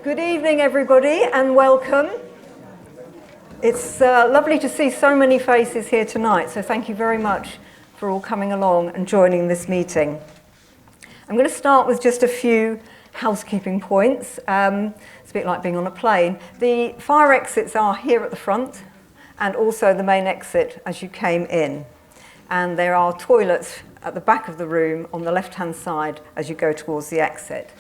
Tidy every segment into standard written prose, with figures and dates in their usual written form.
Good evening, everybody, and welcome. It's lovely to see so many faces here tonight, so thank you very much for all coming along and joining this meeting. I'm going to start with just a few housekeeping points. It's a bit like being on a plane. The fire exits are here at the front, and also the main exit as you came in. And there are toilets at the back of the room on the left-hand side as you go towards the exit.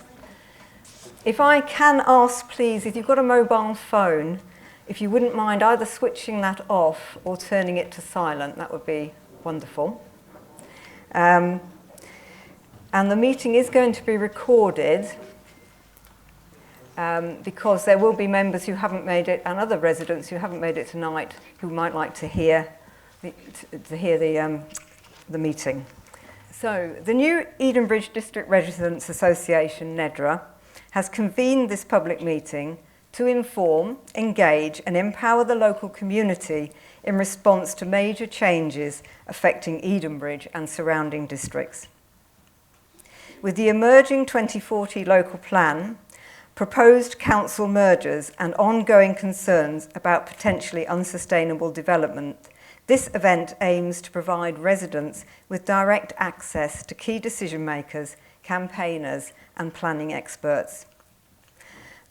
If I can ask, please, if you've got a mobile phone, if you wouldn't mind either switching that off or turning it to silent, that would be wonderful. And the meeting is going to be recorded because there will be members who haven't made it and other residents who haven't made it tonight who might like to hear the meeting. So the new Edenbridge District Residents Association, NEDRA, has convened this public meeting to inform, engage and empower the local community in response to major changes affecting Edenbridge and surrounding districts. With the emerging 2040 local plan, proposed council mergers and ongoing concerns about potentially unsustainable development, this event aims to provide residents with direct access to key decision makers, campaigners and planning experts.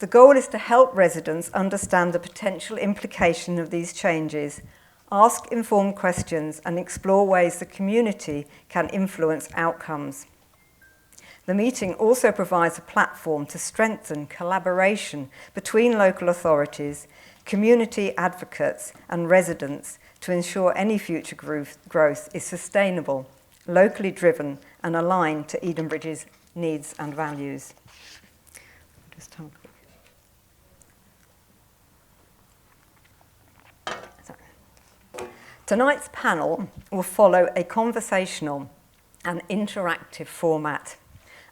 The goal is to help residents understand the potential implication of these changes, ask informed questions and explore ways the community can influence outcomes. The meeting also provides a platform to strengthen collaboration between local authorities, community advocates and residents to ensure any future growth is sustainable, locally driven and aligned to Edenbridge's needs and values. Tonight's panel will follow a conversational and interactive format.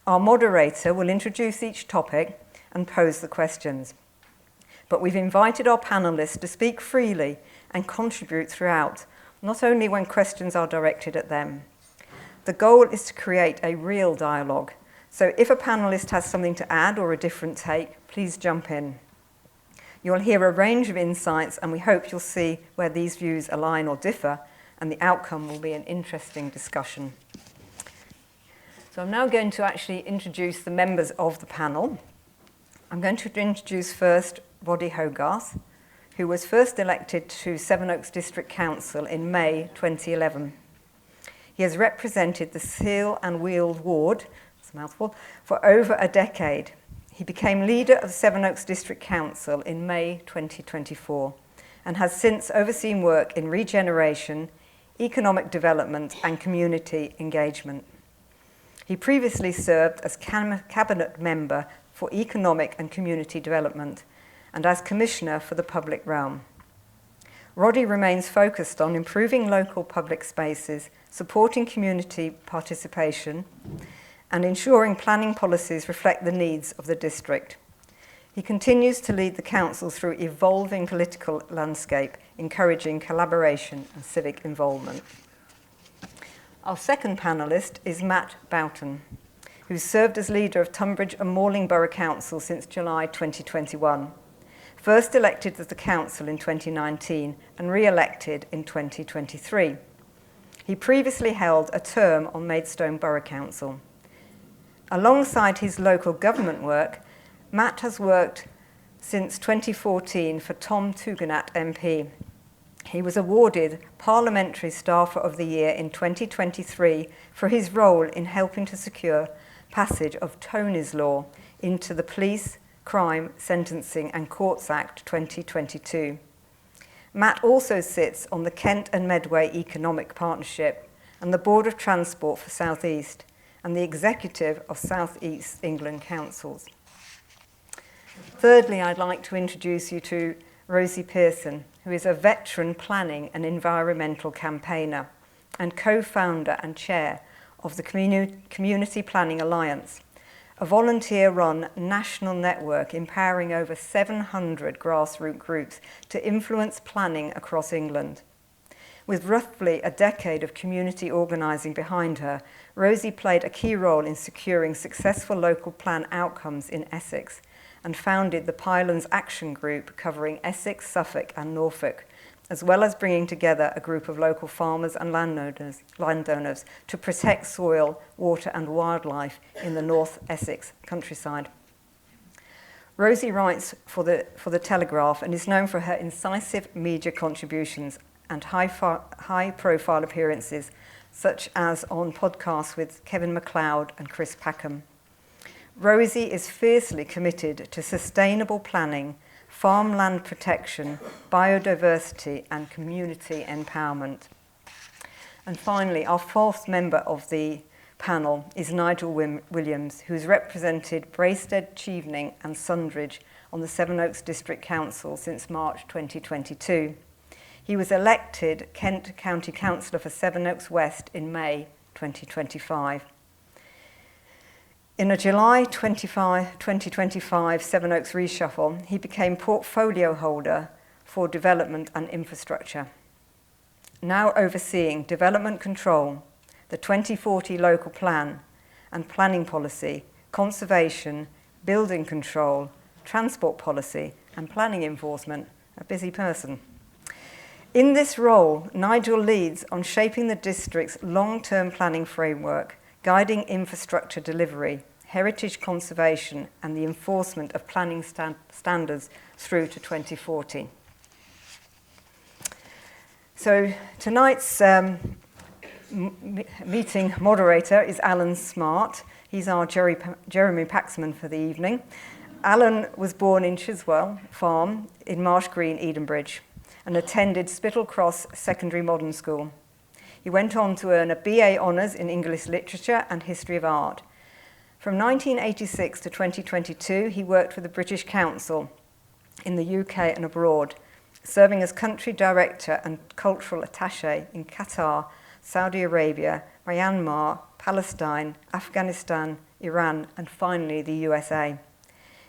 Our moderator will introduce each topic and pose the questions. But we've invited our panelists to speak freely and contribute throughout, not only when questions are directed at them. The goal is to create a real dialogue. So if a panelist has something to add or a different take, please jump in. You'll hear a range of insights and we hope you'll see where these views align or differ, and the outcome will be an interesting discussion. So I'm now going to actually introduce the members of the panel. I'm going to introduce first Roddy Hogarth, who was first elected to Sevenoaks District Council in May 2011. He has represented the Seal and Weald ward, that's a mouthful, for over a decade. He became leader of Sevenoaks District Council in May 2024 and has since overseen work in regeneration, economic development and community engagement. He previously served as cabinet member for economic and community development and as commissioner for the public realm. Roddy remains focused on improving local public spaces, supporting community participation and ensuring planning policies reflect the needs of the district. He continues to lead the council through evolving political landscape, encouraging collaboration and civic involvement. Our second panellist is Matt Boughton, who served as leader of Tunbridge and Malling Borough Council since July 2021. First elected to the council in 2019 and re-elected in 2023. He previously held a term on Maidstone Borough Council. Alongside his local government work, Matt has worked since 2014 for Tom Tugendhat MP. He was awarded Parliamentary Staffer of the Year in 2023 for his role in helping to secure passage of Tony's Law into the Police, Crime, Sentencing and Courts Act 2022. Matt also sits on the Kent and Medway Economic Partnership and the Board of Transport for South East and the executive of South East England Councils. Thirdly, I'd like to introduce you to Rosie Pearson, who is a veteran planning and environmental campaigner and co-founder and chair of the Community Planning Alliance, a volunteer-run national network empowering over 700 grassroots groups to influence planning across England. With roughly a decade of community organising behind her, Rosie played a key role in securing successful local plan outcomes in Essex and founded the Pylons Action Group covering Essex, Suffolk and Norfolk, as well as bringing together a group of local farmers and landowners to protect soil, water and wildlife in the North Essex countryside. Rosie writes for the Telegraph and is known for her incisive media contributions and high-profile appearances, such as on podcasts with Kevin MacLeod and Chris Packham. Rosie is fiercely committed to sustainable planning, farmland protection, biodiversity and community empowerment. And finally, our fourth member of the panel is Nigel Williams, who's represented Braested, Chevening and Sundridge on the Sevenoaks District Council since March 2022. He was elected Kent County Councillor for Sevenoaks West in May 2025. In a July 2025 Sevenoaks reshuffle, he became portfolio holder for development and infrastructure. Now overseeing development control, the 2040 local plan and planning policy, conservation, building control, transport policy and planning enforcement, a busy person. In this role, Nigel leads on shaping the district's long-term planning framework, guiding infrastructure delivery, heritage conservation and the enforcement of planning standards through to 2040. So tonight's meeting moderator is Alan Smart. He's our Jeremy Paxman for the evening. Alan was born in Chiswell Farm in Marsh Green, Edenbridge, and attended Spittal Cross Secondary Modern School. He went on to earn a BA Honours in English Literature and History of Art. From 1986 to 2022, he worked with the British Council in the UK and abroad, serving as country director and cultural attaché in Qatar, Saudi Arabia, Myanmar, Palestine, Afghanistan, Iran, and finally the USA.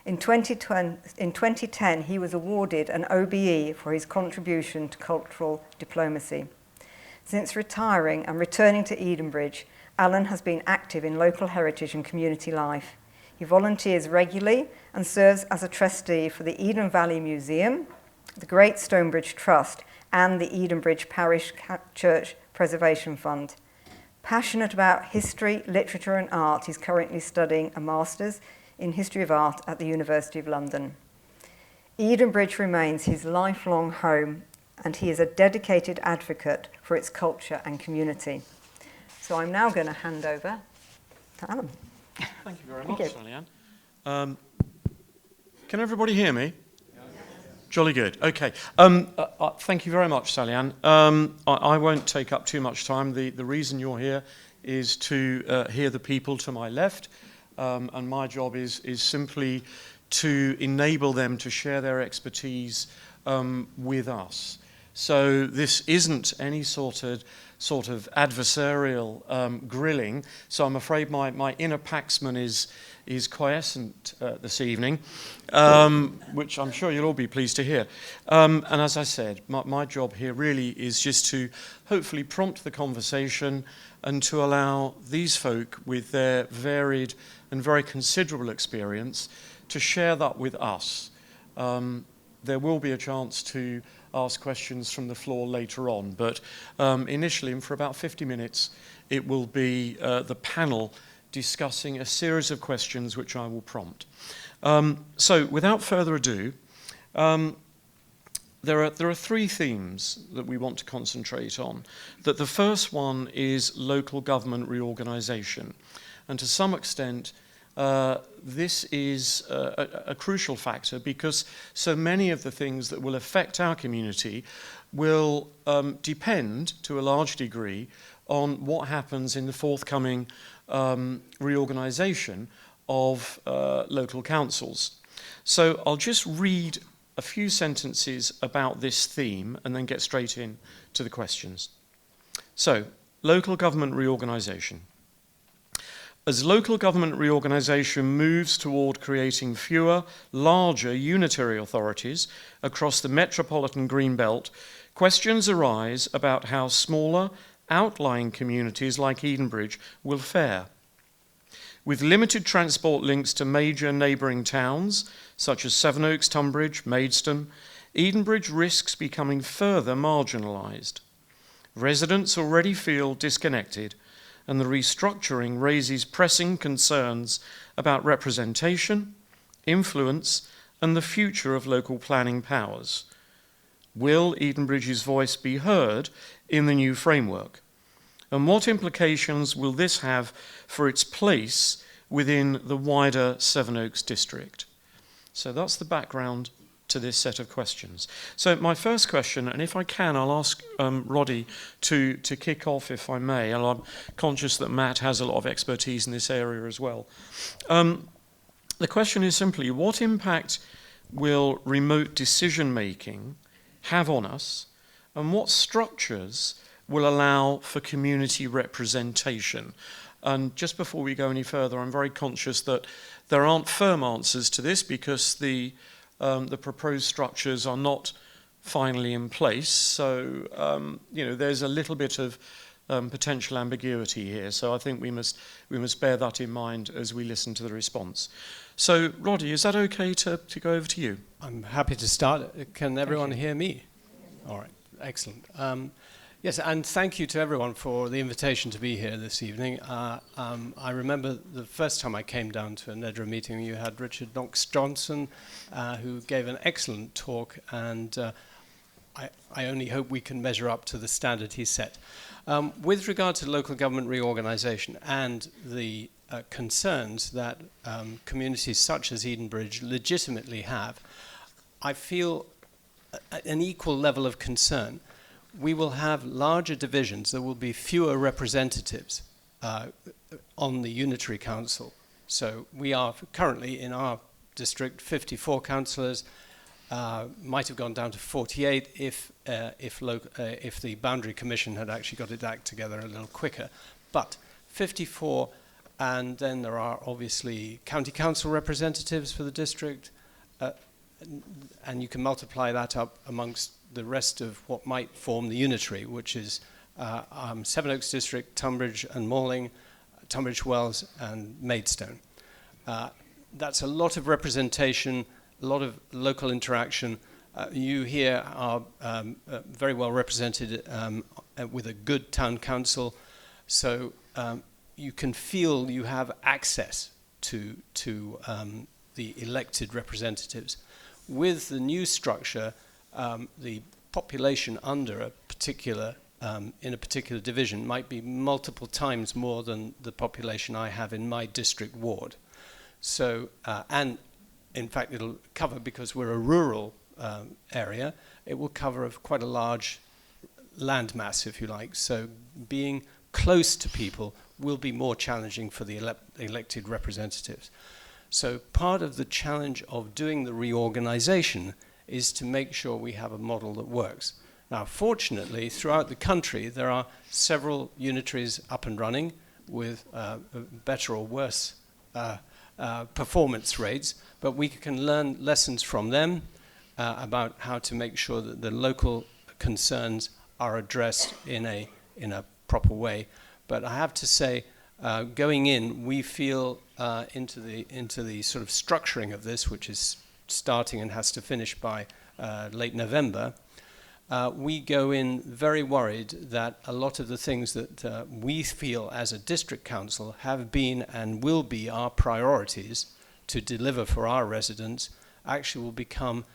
In 2010, he was awarded an OBE for his contribution to cultural diplomacy. Since retiring and returning to Edenbridge, Alan has been active in local heritage and community life. He volunteers regularly and serves as a trustee for the Eden Valley Museum, the Great Stonebridge Trust, and the Edenbridge Parish Church Preservation Fund. Passionate about history, literature and art, he's currently studying a Master's in History of Art at the University of London. Edenbridge remains his lifelong home, and he is a dedicated advocate for its culture and community. So I'm now going to hand over to Alan. Thank you very much, Sally-Ann. Can everybody hear me? Jolly good. Okay. Thank you very much, Sally-Ann. I won't take up too much time. The reason you're here is to hear the people to my left, and my job is simply to enable them to share their expertise with us. So this isn't any sort of adversarial grilling. So I'm afraid my inner Paxman is quiescent this evening, which I'm sure you'll all be pleased to hear. And as I said, my job here really is just to hopefully prompt the conversation and to allow these folk with their varied and very considerable experience to share that with us. There will be a chance to ask questions from the floor later on, but initially, and for about 50 minutes, it will be the panel discussing a series of questions which I will prompt. So without further ado, there are three themes that we want to concentrate on. That the first one is local government reorganisation, and to some extent this is a crucial factor because so many of the things that will affect our community will depend to a large degree on what happens in the forthcoming reorganisation of local councils. So I'll just read a few sentences about this theme and then get straight in to the questions. So, local government reorganisation. As local government reorganisation moves toward creating fewer, larger unitary authorities across the metropolitan green belt, questions arise about how smaller, outlying communities like Edenbridge will fare. With limited transport links to major neighbouring towns, such as Sevenoaks, Tunbridge, Maidstone, Edenbridge risks becoming further marginalised. Residents already feel disconnected, and the restructuring raises pressing concerns about representation, influence, and the future of local planning powers. Will Edenbridge's voice be heard in the new framework? And what implications will this have for its place within the wider Sevenoaks district? So that's the background to this set of questions. So my first question, and if I can, I'll ask Roddy to kick off, if I may, and I'm conscious that Matt has a lot of expertise in this area as well. The question is simply, what impact will remote decision-making have on us, and what structures will allow for community representation? And just before we go any further, I'm very conscious that there aren't firm answers to this because the proposed structures are not finally in place. So, there's a little bit of potential ambiguity here. So I think we must bear that in mind as we listen to the response. So, Roddy, is that okay to go over to you? I'm happy to start. Can everyone hear me? All right, excellent. Yes, and thank you to everyone for the invitation to be here this evening. I remember the first time I came down to a NEDRA meeting, you had Richard Knox-Johnson, who gave an excellent talk, and I only hope we can measure up to the standard he set. With regard to local government reorganisation and the concerns that communities such as Edenbridge legitimately have, I feel an equal level of concern. We will have larger divisions. There will be fewer representatives on the unitary council. So we are currently in our district 54 councillors, might have gone down to 48 if the boundary commission had actually got its act together a little quicker. But 54, and then there are obviously county council representatives for the district, and you can multiply that up amongst the rest of what might form the unitary, which is Sevenoaks district, Tunbridge and Malling, Tunbridge Wells and Maidstone. That's a lot of representation, a lot of local interaction. You here are very well represented with a good town council, so you can feel you have access to the elected representatives. With the new structure, the population under a particular in a particular division might be multiple times more than the population I have in my district ward. So, and in fact, it'll cover, because we're a rural area, it will cover quite a large landmass, if you like. So, being close to people will be more challenging for the elected representatives. So, part of the challenge of doing the reorganization is to make sure we have a model that works. Now, fortunately, throughout the country, there are several unitaries up and running with better or worse performance rates, but we can learn lessons from them about how to make sure that the local concerns are addressed in a proper way. But I have to say, going in, we feel into the sort of structuring of this, which is starting and has to finish by late November, we go in very worried that a lot of the things that we feel as a district council have been and will be our priorities to deliver for our residents actually will become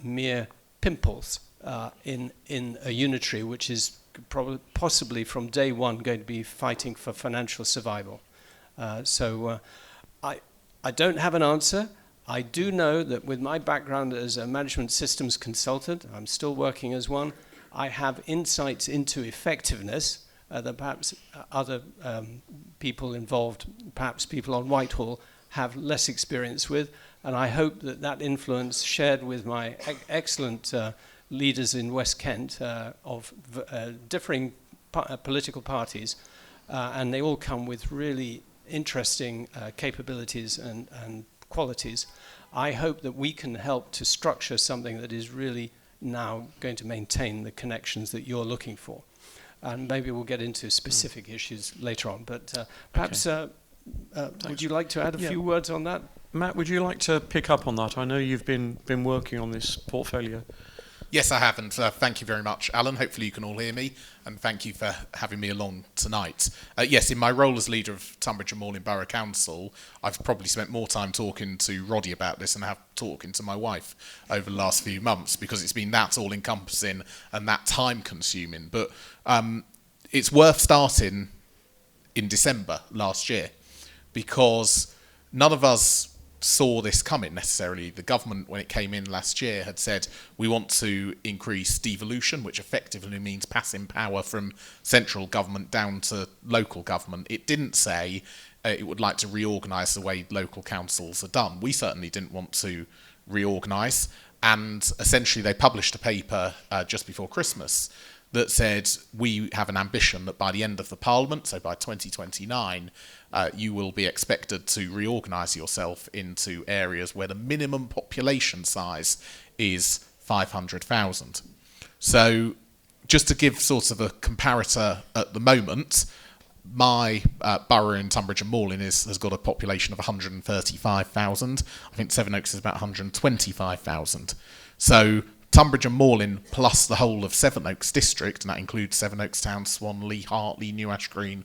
mere pimples in a unitary which is possibly from day one going to be fighting for financial survival. So I don't have an answer. I do know that with my background as a management systems consultant, I'm still working as one, I have insights into effectiveness that perhaps other people involved, perhaps people on Whitehall, have less experience with. And I hope that that influence shared with my excellent leaders in West Kent of differing political parties, and they all come with really interesting capabilities and qualities. I hope that we can help to structure something that is really now going to maintain the connections that you're looking for. And maybe we'll get into specific issues later on. But perhaps would you like to add a few words on that? Matt, would you like to pick up on that? I know you've been working on this portfolio. Yes, I have, and thank you very much, Alan. Hopefully you can all hear me, and thank you for having me along tonight. Yes, in my role as leader of Tunbridge and Moorland Borough Council, I've probably spent more time talking to Roddy about this than I have talking to my wife over the last few months, because it's been that all-encompassing and that time-consuming. But it's worth starting in December last year, because none of us saw this coming necessarily. The government, when it came in last year, had said we want to increase devolution, which effectively means passing power from central government down to local government. It didn't say it would like to reorganise the way local councils are done. We certainly didn't want to reorganise, and essentially they published a paper just before Christmas that said we have an ambition that by the end of the Parliament, so by 2029, you will be expected to reorganise yourself into areas where the minimum population size is 500,000. So just to give sort of a comparator at the moment, my borough in Tunbridge and Moorland has got a population of 135,000. I think Sevenoaks is about 125,000. So Tunbridge and Moorland plus the whole of Sevenoaks district, and that includes Sevenoaks Town, Swanley, Hartley, New Ash Green,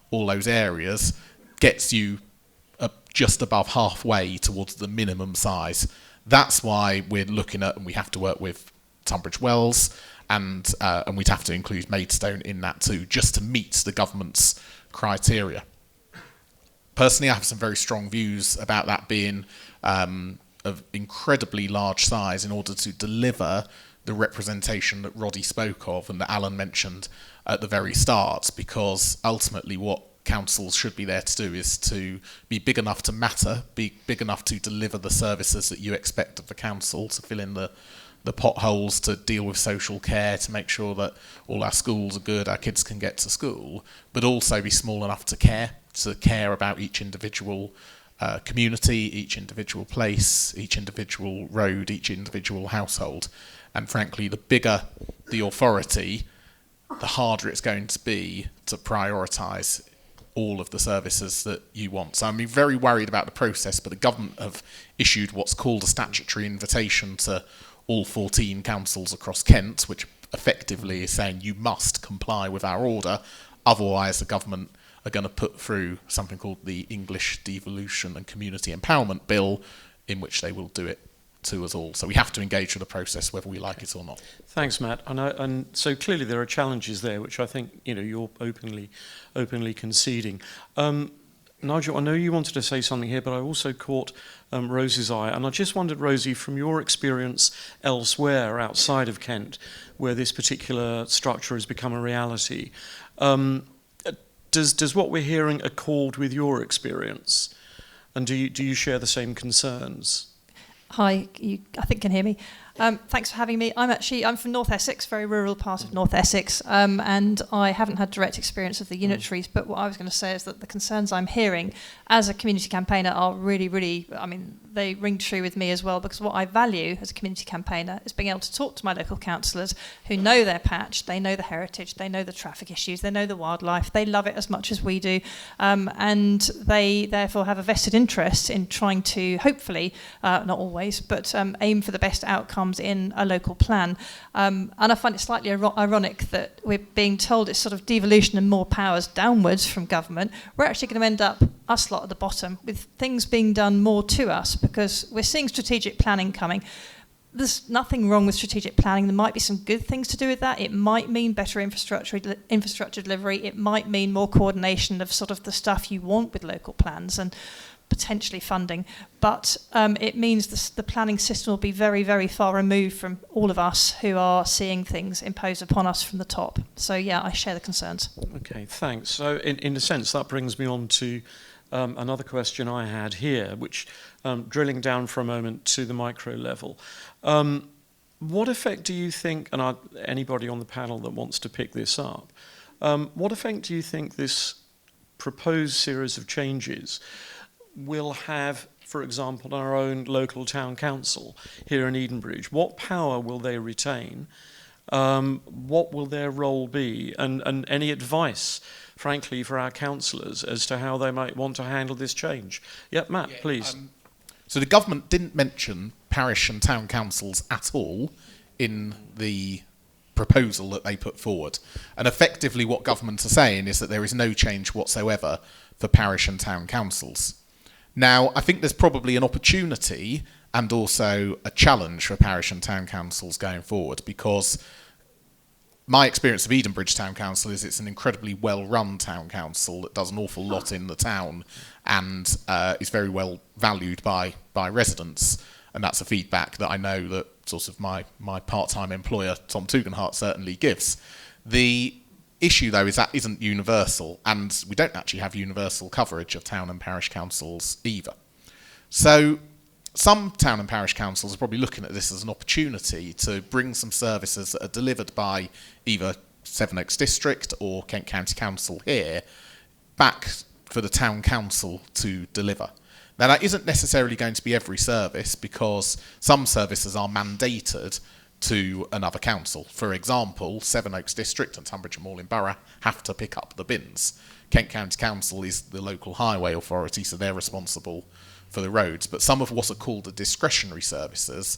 all those areas, gets you just above halfway towards the minimum size. That's why we're looking at, and we have to work with Tunbridge Wells, and we'd have to include Maidstone in that too, just to meet the government's criteria. Personally, I have some very strong views about that being of incredibly large size in order to deliver the representation that Roddy spoke of and that Alan mentioned at the very start, because ultimately what councils should be there to do is to be big enough to matter, be big enough to deliver the services that you expect of the council, to fill in the potholes, to deal with social care, to make sure that all our schools are good, our kids can get to school, but also be small enough to care about each individual community, each individual place, each individual road, each individual household. And frankly, the bigger the authority, the harder it's going to be to prioritise all of the services that you want. So I'm very worried about the process, but the government have issued what's called a statutory invitation to all 14 councils across Kent, which effectively is saying you must comply with our order, otherwise the government are going to put through something called the English Devolution and Community Empowerment Bill, in which they will do it to us all. So we have to engage with the process whether we like it or not. Thanks, Matt. And so clearly there are challenges there, which I think you're openly conceding. Nigel, I know you wanted to say something here, but I also caught Rosie's eye, and I just wondered, Rosie, from your experience elsewhere outside of Kent, where this particular structure has become a reality, does what we're hearing accord with your experience? And do you share the same concerns? Hi, you I think can hear me. Thanks for having me. I'm from North Essex, very rural part of North Essex, and I haven't had direct experience of the unitaries, but what I was going to say is that the concerns I'm hearing as a community campaigner are really, really, they ring true with me as well, because what I value as a community campaigner is being able to talk to my local councillors who know their patch, they know the heritage, they know the traffic issues, they know the wildlife, they love it as much as we do, and they therefore have a vested interest in trying to, hopefully, not always, but aim for the best outcomes in a local plan. And I find it slightly ironic that we're being told it's sort of devolution and more powers downwards from government. We're actually going to end up, us lot at the bottom, with things being done more to us, because we're seeing strategic planning coming. There's nothing wrong with strategic planning. There might be some good things to do with that. It might mean better infrastructure delivery. It might mean more coordination of sort of the stuff you want with local plans and potentially funding, but it means the planning system will be very, very far removed from all of us who are seeing things imposed upon us from the top. So yeah, I share the concerns. Okay, thanks. So in a sense, that brings me on to another question I had here, which drilling down for a moment to the micro level. What effect do you think, and anybody on the panel that wants to pick this up, what effect do you think this proposed series of changes will have, for example, our own local town council here in Edenbridge? What power will they retain? What will their role be? And any advice frankly, for our councillors as to how they might want to handle this change. Yep, Matt, please. So the government didn't mention parish and town councils at all in the proposal that they put forward. And effectively what government are saying is that there is no change whatsoever for parish and town councils. Now, I think there's probably an opportunity and also a challenge for parish and town councils going forward, because my experience of Edenbridge Town Council is it's an incredibly well-run town council that does an awful lot in the town and is very well valued by residents. And that's a feedback that I know that sort of my part-time employer, Tom Tugendhat, certainly gives. The issue, though, is that isn't universal, and we don't actually have universal coverage of town and parish councils either. So some town and parish councils are probably looking at this as an opportunity to bring some services that are delivered by either Sevenoaks District or Kent County Council here back for the town council to deliver. Now, that isn't necessarily going to be every service, because some services are mandated to another council. For example, Sevenoaks District and Tunbridge and Malling Borough have to pick up the bins. Kent County Council is the local highway authority, so they're responsible for the roads. But some of what are called the discretionary services,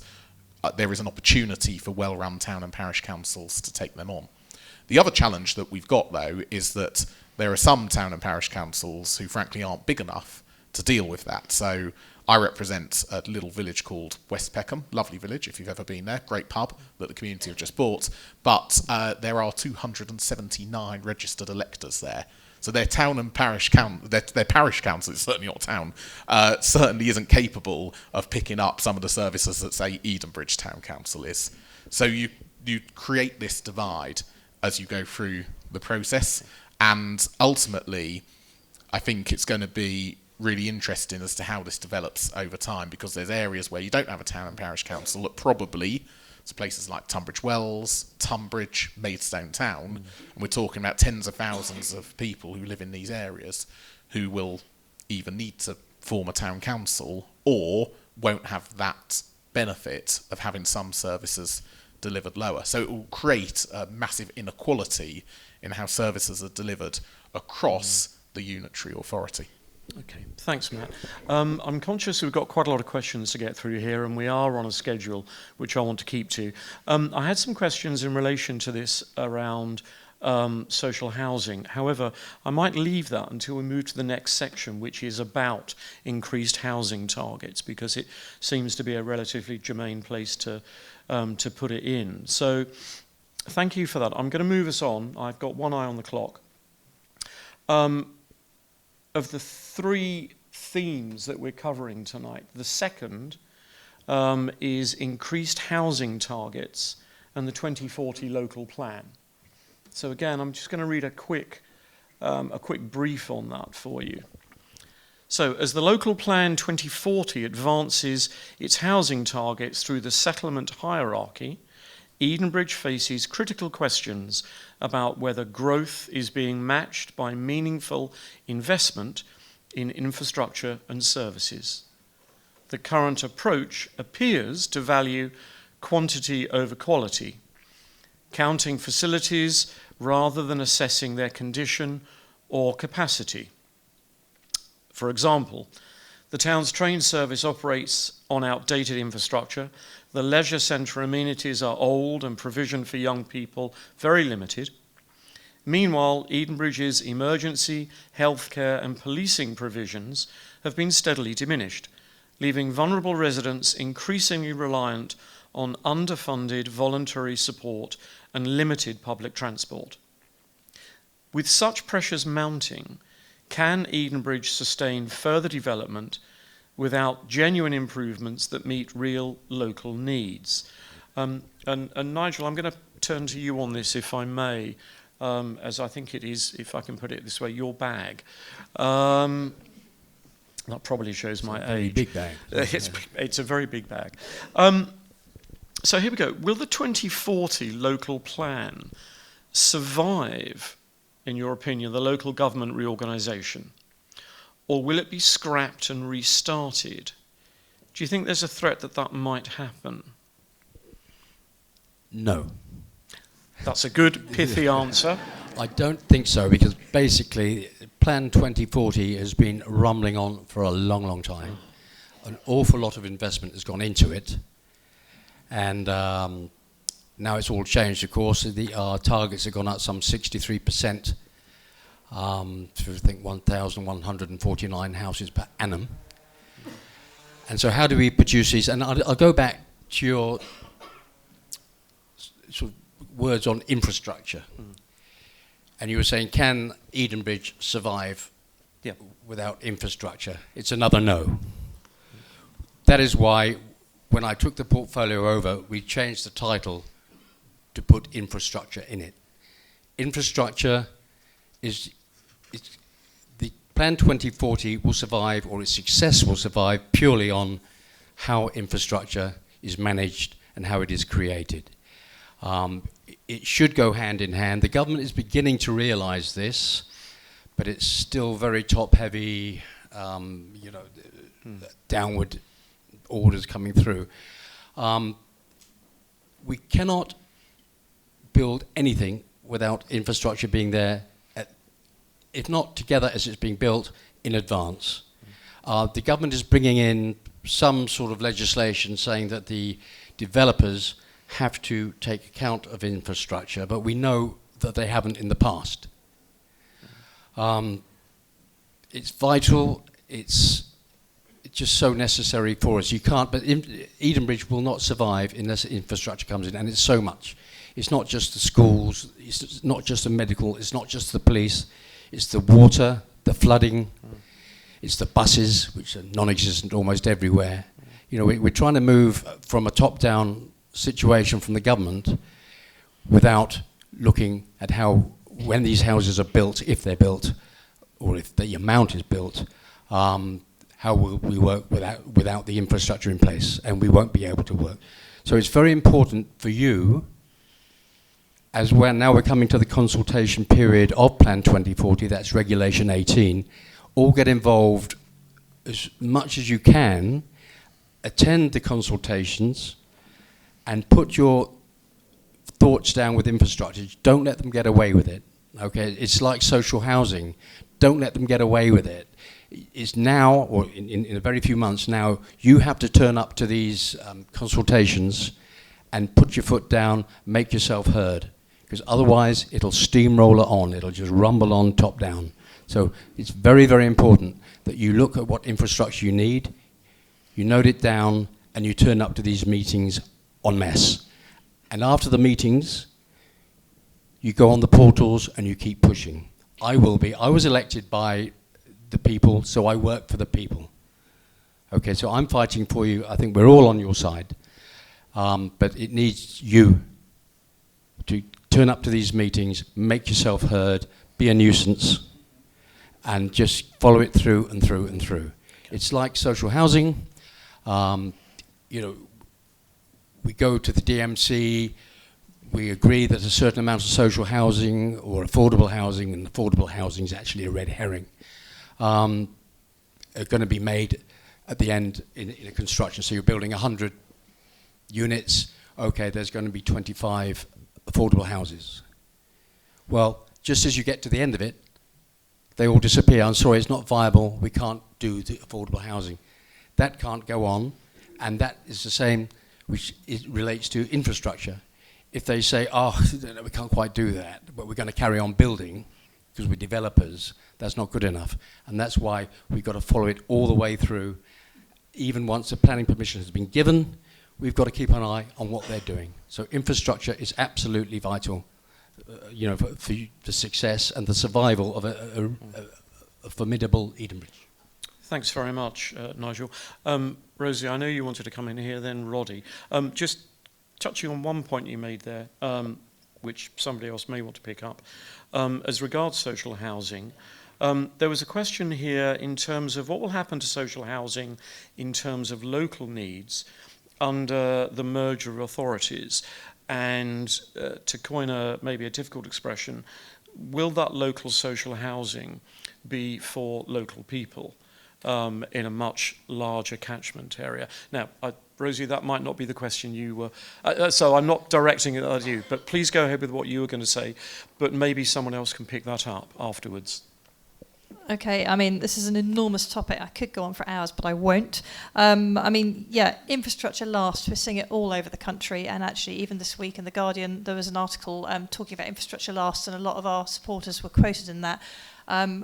there is an opportunity for well-run town and parish councils to take them on. The other challenge that we've got, though, is that there are some town and parish councils who frankly aren't big enough to deal with that. So I represent a little village called West Peckham, lovely village if you've ever been there, great pub that the community have just bought, but there are 279 registered electors there. So their town and parish their parish council, it's certainly not town, certainly isn't capable of picking up some of the services that, say, Edenbridge Town Council is. So you create this divide as you go through the process, and ultimately I think it's going to be really interesting as to how this develops over time, because there's areas where you don't have a town and parish council that probably, so places like Tunbridge Wells, Tunbridge, Maidstone Town, and we're talking about tens of thousands of people who live in these areas who will either need to form a town council or won't have that benefit of having some services delivered lower. So it will create a massive inequality in how services are delivered across the unitary authority. Okay, thanks, Matt. I'm conscious we've got quite a lot of questions to get through here, and we are on a schedule which I want to keep to. I had some questions in relation to this around social housing. However, I might leave that until we move to the next section, which is about increased housing targets, because it seems to be a relatively germane place to put it in. So thank you for that. I'm going to move us on. I've got one eye on the clock. Of the three themes that we're covering tonight, the second is increased housing targets and the 2040 local plan. So again, I'm just going to read a quick brief on that for you. So, as the local plan 2040 advances its housing targets through the settlement hierarchy, Edenbridge faces critical questions about whether growth is being matched by meaningful investment in infrastructure and services. The current approach appears to value quantity over quality, counting facilities rather than assessing their condition or capacity. For example, the town's train service operates on outdated infrastructure. The leisure centre amenities are old and provision for young people very limited. Meanwhile, Edenbridge's emergency, healthcare and policing provisions have been steadily diminished, leaving vulnerable residents increasingly reliant on underfunded voluntary support and limited public transport. With such pressures mounting, can Edenbridge sustain further development without genuine improvements that meet real local needs? And Nigel, I'm going to turn to you on this, if I may, as I think it is, if I can put it this way, your bag. That probably shows my age. Big bag. It's a very big bag. So here we go. Will the 2040 local plan survive, in your opinion, the local government reorganisation? Or will it be scrapped and restarted? Do you think there's a threat that that might happen? No. That's a good, pithy answer. I don't think so, because basically Plan 2040 has been rumbling on for a long, long time. An awful lot of investment has gone into it, and now it's all changed, of course. Our targets have gone up some 63%, to I think 1,149 houses per annum. And so how do we produce these? And I'll go back to your sort of words on infrastructure. And you were saying, can Edenbridge survive without infrastructure? It's another no. That is why when I took the portfolio over, we changed the title to put infrastructure in it. Infrastructure is the Plan 2040 will survive, or its success will survive, purely on how infrastructure is managed and how it is created. It should go hand in hand. The government is beginning to realise this, but it's still very top-heavy, downward orders coming through. We cannot build anything without infrastructure being there, if not together as it's being built, in advance. The government is bringing in some sort of legislation saying that the developers have to take account of infrastructure, but we know that they haven't in the past. It's vital, it's just so necessary for us. You can't, but Edenbridge will not survive unless infrastructure comes in, and it's so much. It's not just the schools, it's not just the medical, it's not just the police, it's the water, the flooding, it's the buses, which are non-existent almost everywhere. You know, we're trying to move from a top-down situation from the government without looking at how, when these houses are built, if they're built, or if the amount is built, how will we work without the infrastructure in place, and we won't be able to work. So it's very important for you, as well, now we're coming to the consultation period of Plan 2040, that's Regulation 18, all get involved as much as you can, attend the consultations, and put your thoughts down with infrastructure. Don't let them get away with it, okay? It's like social housing. Don't let them get away with it. It's now, or in a very few months now, you have to turn up to these consultations and put your foot down, make yourself heard, because otherwise it'll steamroller on, it'll just rumble on top down. So it's very, very important that you look at what infrastructure you need, you note it down, and you turn up to these meetings en masse. And after the meetings, you go on the portals and you keep pushing. I was elected by the people, so I work for the people. Okay, so I'm fighting for you. I think we're all on your side. But it needs you to turn up to these meetings, make yourself heard, be a nuisance, and just follow it through and through and through. It's like social housing. You know, we go to the DMC, we agree that a certain amount of social housing or affordable housing, and affordable housing is actually a red herring, are going to be made at the end in a construction. So you're building 100 units, okay, there's going to be 25 affordable houses. Well, just as you get to the end of it, they all disappear. I'm sorry, it's not viable, we can't do the affordable housing. That can't go on, and that is the same which relates to infrastructure. If they say, oh, we can't quite do that, but we're going to carry on building because we're developers, that's not good enough. And that's why we've got to follow it all the way through. Even once the planning permission has been given, we've got to keep an eye on what they're doing. So infrastructure is absolutely vital, you know, for the success and the survival of a formidable Edenbridge. Thanks very much, Nigel. Rosie, I know you wanted to come in here, then Roddy. Just touching on one point you made there, which somebody else may want to pick up, as regards social housing, there was a question here in terms of what will happen to social housing in terms of local needs under the merger of authorities, and to coin maybe a difficult expression, will that local social housing be for local people? in a much larger catchment area. Now, Rosie, that might not be the question you were... so I'm not directing it at you, but please go ahead with what you were going to say, but maybe someone else can pick that up afterwards. Okay, I mean, this is an enormous topic. I could go on for hours, but I won't. Infrastructure lasts. We're seeing it all over the country, and actually, even this week in The Guardian, there was an article talking about infrastructure lasts, and a lot of our supporters were quoted in that.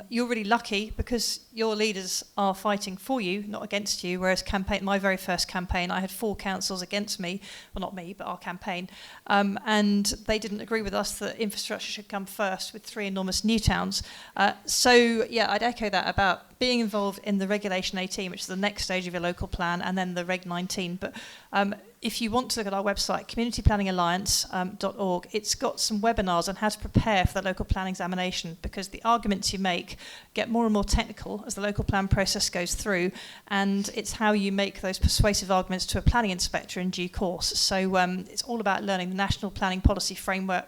You're really lucky because your leaders are fighting for you, not against you, whereas my very first campaign, I had 4 councils against me, well, not me, but our campaign, and they didn't agree with us that infrastructure should come first with 3 enormous new towns. I'd echo that about being involved in the Regulation 18, which is the next stage of your local plan, and then the Reg 19. But if you want to look at our website, communityplanningalliance.org, it's got some webinars on how to prepare for the local plan examination, because the arguments you make get more and more technical as the local plan process goes through, and it's how you make those persuasive arguments to a planning inspector in due course. So it's all about learning the National Planning Policy Framework,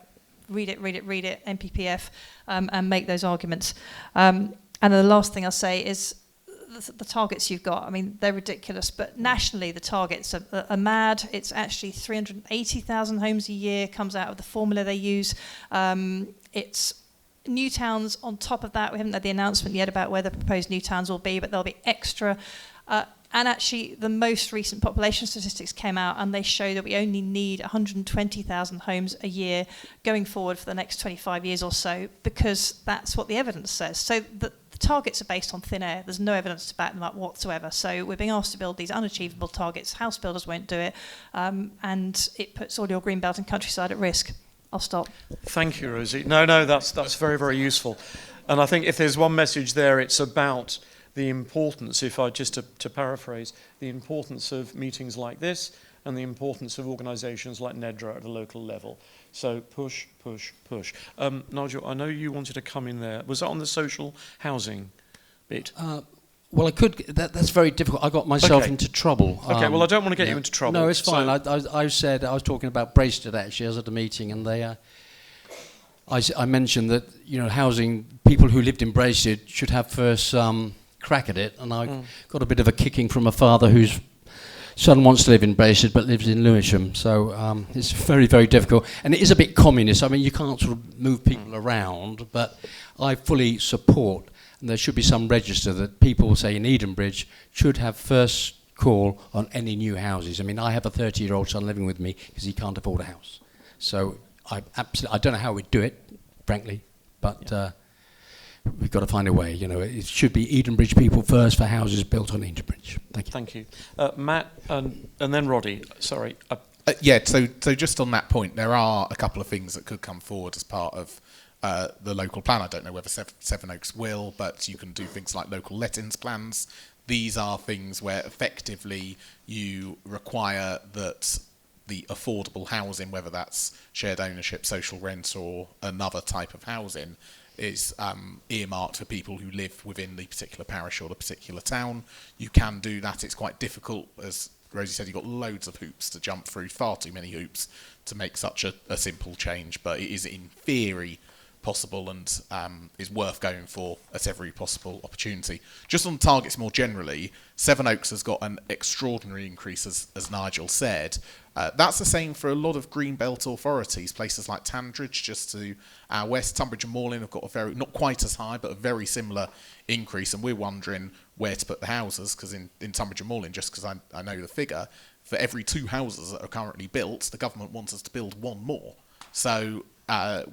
read it, NPPF, and make those arguments. And the last thing I'll say is the targets you've got, I mean, they're ridiculous, but nationally the targets are mad. It's actually 380,000 homes a year comes out of the formula they use. It's new towns on top of that. We haven't had the announcement yet about where the proposed new towns will be, but there'll be extra. And actually, the most recent population statistics came out, and they show that we only need 120,000 homes a year going forward for the next 25 years or so, because that's what the evidence says. So the targets are based on thin air. There's no evidence to back them up whatsoever. So we're being asked to build these unachievable targets. House builders won't do it, and it puts all your greenbelt and countryside at risk. I'll stop. Thank you, Rosie. No, that's very, very useful. And I think if there's one message there, it's about the importance, if I just to paraphrase, the importance of meetings like this and the importance of organisations like NEDRA at a local level. So push. Nigel, I know you wanted to come in there. Was that on the social housing bit? Well, I could. That's very difficult. I got myself into trouble. Okay, well, I don't want to get you into trouble. No, it's fine. I said I was talking about Braceton actually. I was at a meeting, and they. I mentioned that housing people who lived in Braceton should have first crack at it, and I got a bit of a kicking from a father whose son wants to live in Braceton but lives in Lewisham. So it's very, very difficult, and it is a bit communist. I mean, you can't sort of move people around, but I fully support. And there should be some register that people, say in Edenbridge, should have first call on any new houses. I mean, I have a 30-year-old son living with me because he can't afford a house. So I don't know how we'd do it, frankly, but we've got to find a way. It should be Edenbridge people first for houses built on Edenbridge. Thank you. Thank you. Matt, and then Roddy. Sorry. So just on that point, there are a couple of things that could come forward as part of the local plan. I don't know whether Sevenoaks will, but you can do things like local lettings plans. These are things where effectively you require that the affordable housing, whether that's shared ownership, social rent, or another type of housing, is earmarked for people who live within the particular parish or the particular town. You can do that. It's quite difficult. As Rosie said, you've got loads of hoops to jump through, far too many hoops to make such a simple change, but it is in theory possible and is worth going for at every possible opportunity. Just on targets more generally, Sevenoaks has got an extraordinary increase, as Nigel said. That's the same for a lot of Greenbelt authorities. Places like Tandridge, just to our west, Tunbridge and Moorland have got a very, not quite as high, but a very similar increase, and we're wondering where to put the houses, because in Tunbridge and Moorland, just because I know the figure, for every 2 houses that are currently built, the government wants us to build 1 more. So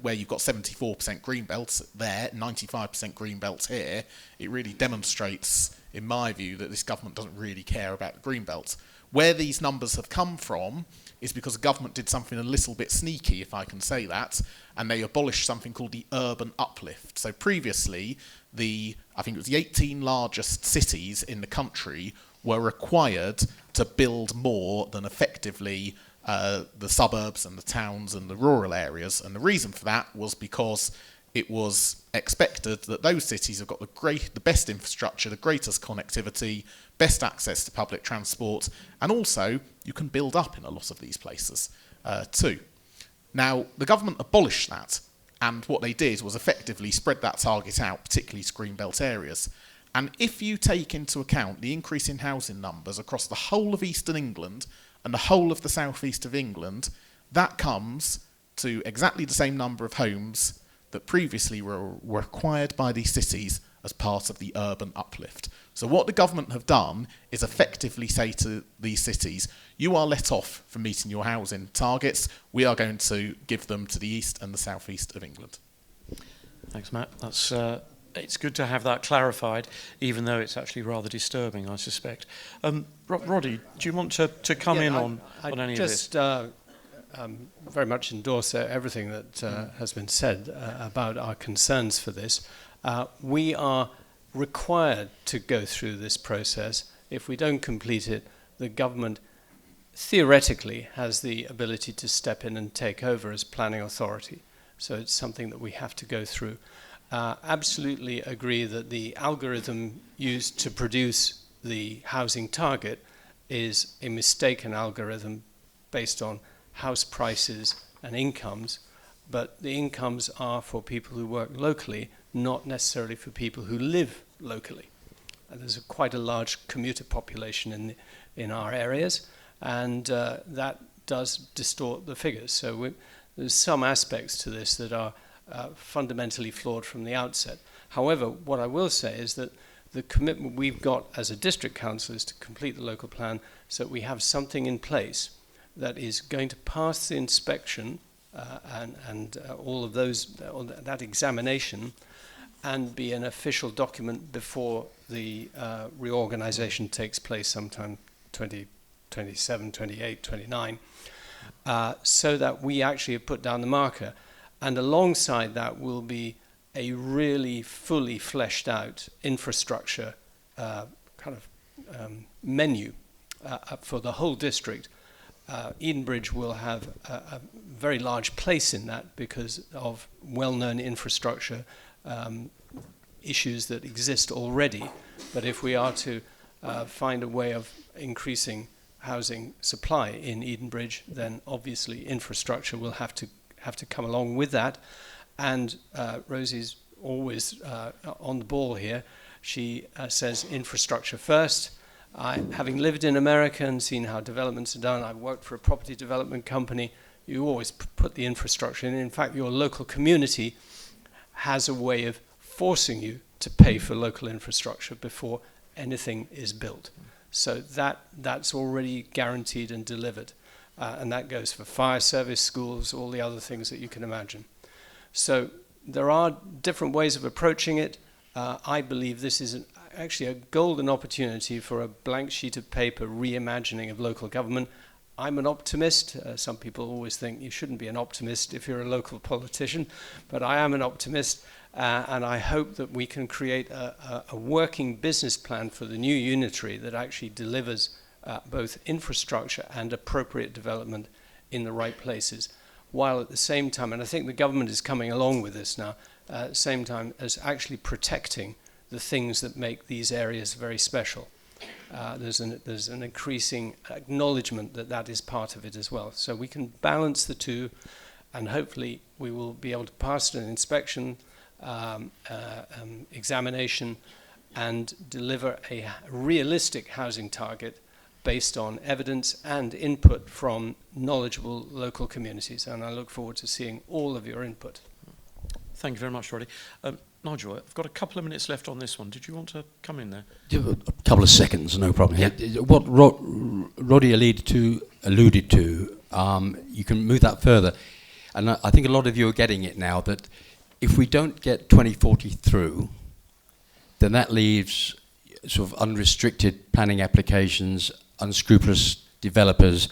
where you've got 74% greenbelts there, 95% greenbelts here, it really demonstrates, in my view, that this government doesn't really care about the greenbelts. Where these numbers have come from is because the government did something a little bit sneaky, if I can say that, and they abolished something called the urban uplift. So previously, I think it was the 18 largest cities in the country were required to build more than effectively the suburbs and the towns and the rural areas, and the reason for that was because it was expected that those cities have got the best infrastructure, the greatest connectivity, best access to public transport, and also you can build up in a lot of these places too. Now, the government abolished that, and what they did was effectively spread that target out, particularly to greenbelt areas. And if you take into account the increase in housing numbers across the whole of Eastern England and the whole of the southeast of England, that comes to exactly the same number of homes that previously were required by these cities as part of the urban uplift. So what the government have done is effectively say to these cities, you are let off from meeting your housing targets. We are going to give them to the east and the southeast of England. Thanks, Matt. That's it's good to have that clarified, even though it's actually rather disturbing, I suspect. Roddy, do you want to come in on any of this? Very much endorse everything that has been said about our concerns for this. We are required to go through this process. If we don't complete it, the government theoretically has the ability to step in and take over as planning authority. So it's something that we have to go through. Absolutely agree that the algorithm used to produce the housing target is a mistaken algorithm based on house prices and incomes, but the incomes are for people who work locally, not necessarily for people who live locally. There's quite a large commuter population in our areas, and that does distort the figures. So there's some aspects to this that are fundamentally flawed from the outset. However, what I will say is that the commitment we've got as a district council is to complete the local plan so that we have something in place that is going to pass the inspection and all of that examination and be an official document before the reorganization takes place sometime 2027, 28, 29, so that we actually have put down the marker. And alongside that will be a really fully fleshed out infrastructure menu for the whole district. Edenbridge will have a very large place in that because of well-known infrastructure issues that exist already. But if we are to find a way of increasing housing supply in Edenbridge, then obviously infrastructure will have to come along with that. And Rosie's always on the ball here. She says infrastructure first. Having lived in America and seen how developments are done, I worked for a property development company. You always put the infrastructure in. In fact, your local community has a way of forcing you to pay for local infrastructure before anything is built. So that's already guaranteed and delivered. And that goes for fire service, schools, all the other things that you can imagine. So there are different ways of approaching it. I believe this is actually a golden opportunity for a blank sheet of paper reimagining of local government. I'm an optimist. Some people always think you shouldn't be an optimist if you're a local politician, but I am an optimist, and I hope that we can create a working business plan for the new unitary that actually delivers both infrastructure and appropriate development in the right places, while at the same time, and I think the government is coming along with this now, at the same time as actually protecting the things that make these areas very special. There's an increasing acknowledgement that is part of it as well. So we can balance the two, and hopefully we will be able to pass an inspection, examination, and deliver a realistic housing target based on evidence and input from knowledgeable local communities. And I look forward to seeing all of your input. Thank you very much, Roddy. Nigel, I've got a couple of minutes left on this one. Did you want to come in there? A couple of seconds, no problem. Yeah. What Roddy alluded to, you can move that further. And I think a lot of you are getting it now, that if we don't get 2040 through, then that leaves sort of unrestricted planning applications, unscrupulous developers.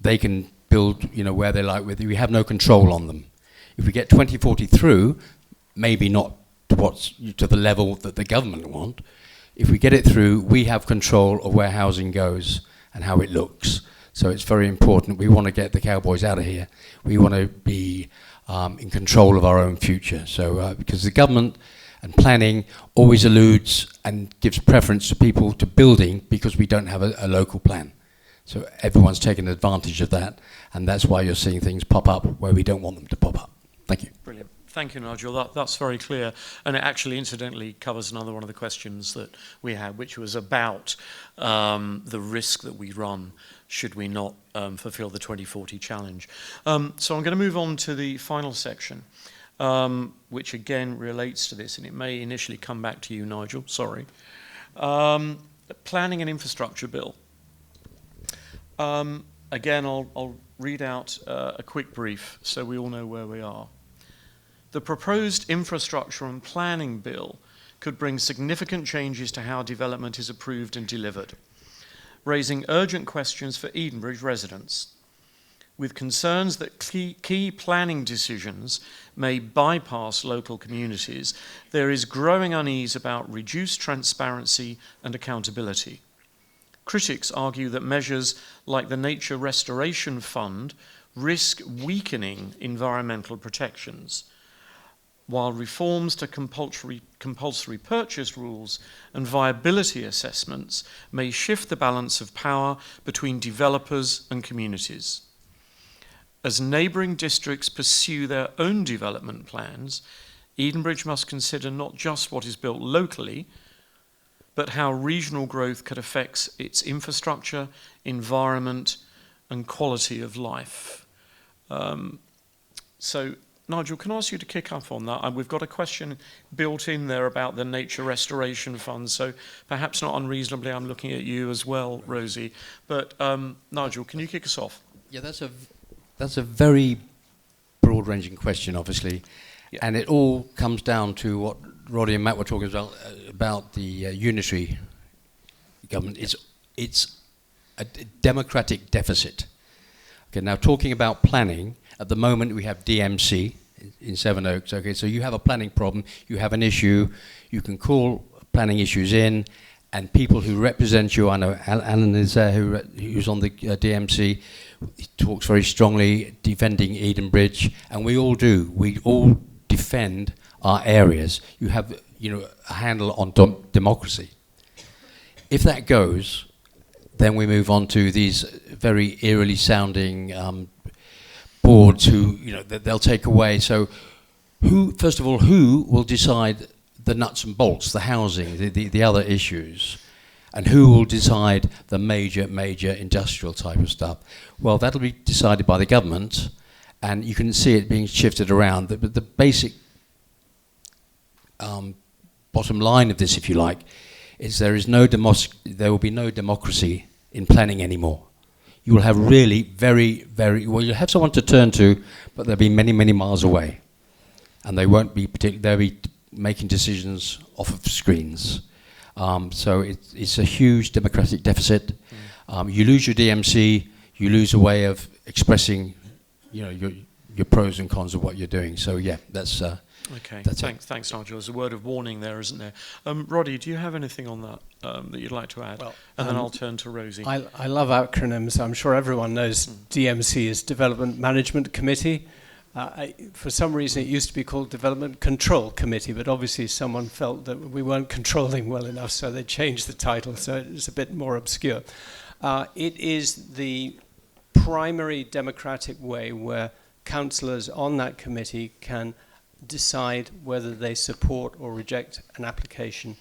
They can build, where they like. We have no control on them. If we get 2040 through, maybe not to the level that the government want. If we get it through, we have control of where housing goes and how it looks. So it's very important. We want to get the cowboys out of here. We want to be in control of our own future. So because the government and planning always alludes and gives preference to people to building because we don't have a local plan. So everyone's taking advantage of that, and that's why you're seeing things pop up where we don't want them to pop up. Thank you. Brilliant. Thank you, Nigel. That's very clear. And it actually, incidentally, covers another one of the questions that we had, which was about the risk that we run should we not fulfill the 2040 challenge. So I'm going to move on to the final section, which again relates to this, and it may initially come back to you, Nigel, sorry. Planning and Infrastructure Bill. Again, I'll read out a quick brief so we all know where we are. The proposed Infrastructure and Planning Bill could bring significant changes to how development is approved and delivered, raising urgent questions for Edenbridge residents. With concerns that key planning decisions may bypass local communities, there is growing unease about reduced transparency and accountability. Critics argue that measures like the Nature Restoration Fund risk weakening environmental protections, while reforms to compulsory purchase rules and viability assessments may shift the balance of power between developers and communities. As neighbouring districts pursue their own development plans, Edenbridge must consider not just what is built locally, but how regional growth could affect its infrastructure, environment, and quality of life. So, Nigel, can I ask you to kick up on that? And we've got a question built in there about the Nature Restoration Fund, so perhaps not unreasonably I'm looking at you as well, Rosie. But Nigel, can you kick us off? Yeah, that's a very broad-ranging question, obviously, and it all comes down to what Roddy and Matt were talking about the unitary government. It's a democratic deficit. Okay, now talking about planning, at the moment we have DMC in Sevenoaks. Okay, so you have a planning problem, you have an issue, you can call planning issues in, and people who represent you, I know Alan is there, who's on the DMC, he talks very strongly defending Edenbridge, and we all do. We all defend our areas. You have, a handle on democracy. If that goes, then we move on to these very eerily sounding boards who, they'll take away. So, first of all, who will decide the nuts and bolts, the housing, the other issues? And who will decide the major industrial type of stuff? Well, that'll be decided by the government, and you can see it being shifted around. The basic bottom line of this, if you like, is there will be no democracy in planning anymore. You will have really you'll have someone to turn to, but they'll be many miles away. And they won't be they'll be making decisions off of screens. So it's a huge democratic deficit. You lose your DMC, you lose a way of expressing, your pros and cons of what you're doing. So yeah, that's okay. That's thanks, Nigel. There's a word of warning there, isn't there? Roddy, do you have anything on that that you'd like to add? Well, and then I'll turn to Rosie. I love acronyms. I'm sure everyone knows DMC is Development Management Committee. For some reason, it used to be called Development Control Committee, but obviously someone felt that we weren't controlling well enough, so they changed the title, so it's a bit more obscure. It is the primary democratic way where councillors on that committee can decide whether they support or reject an application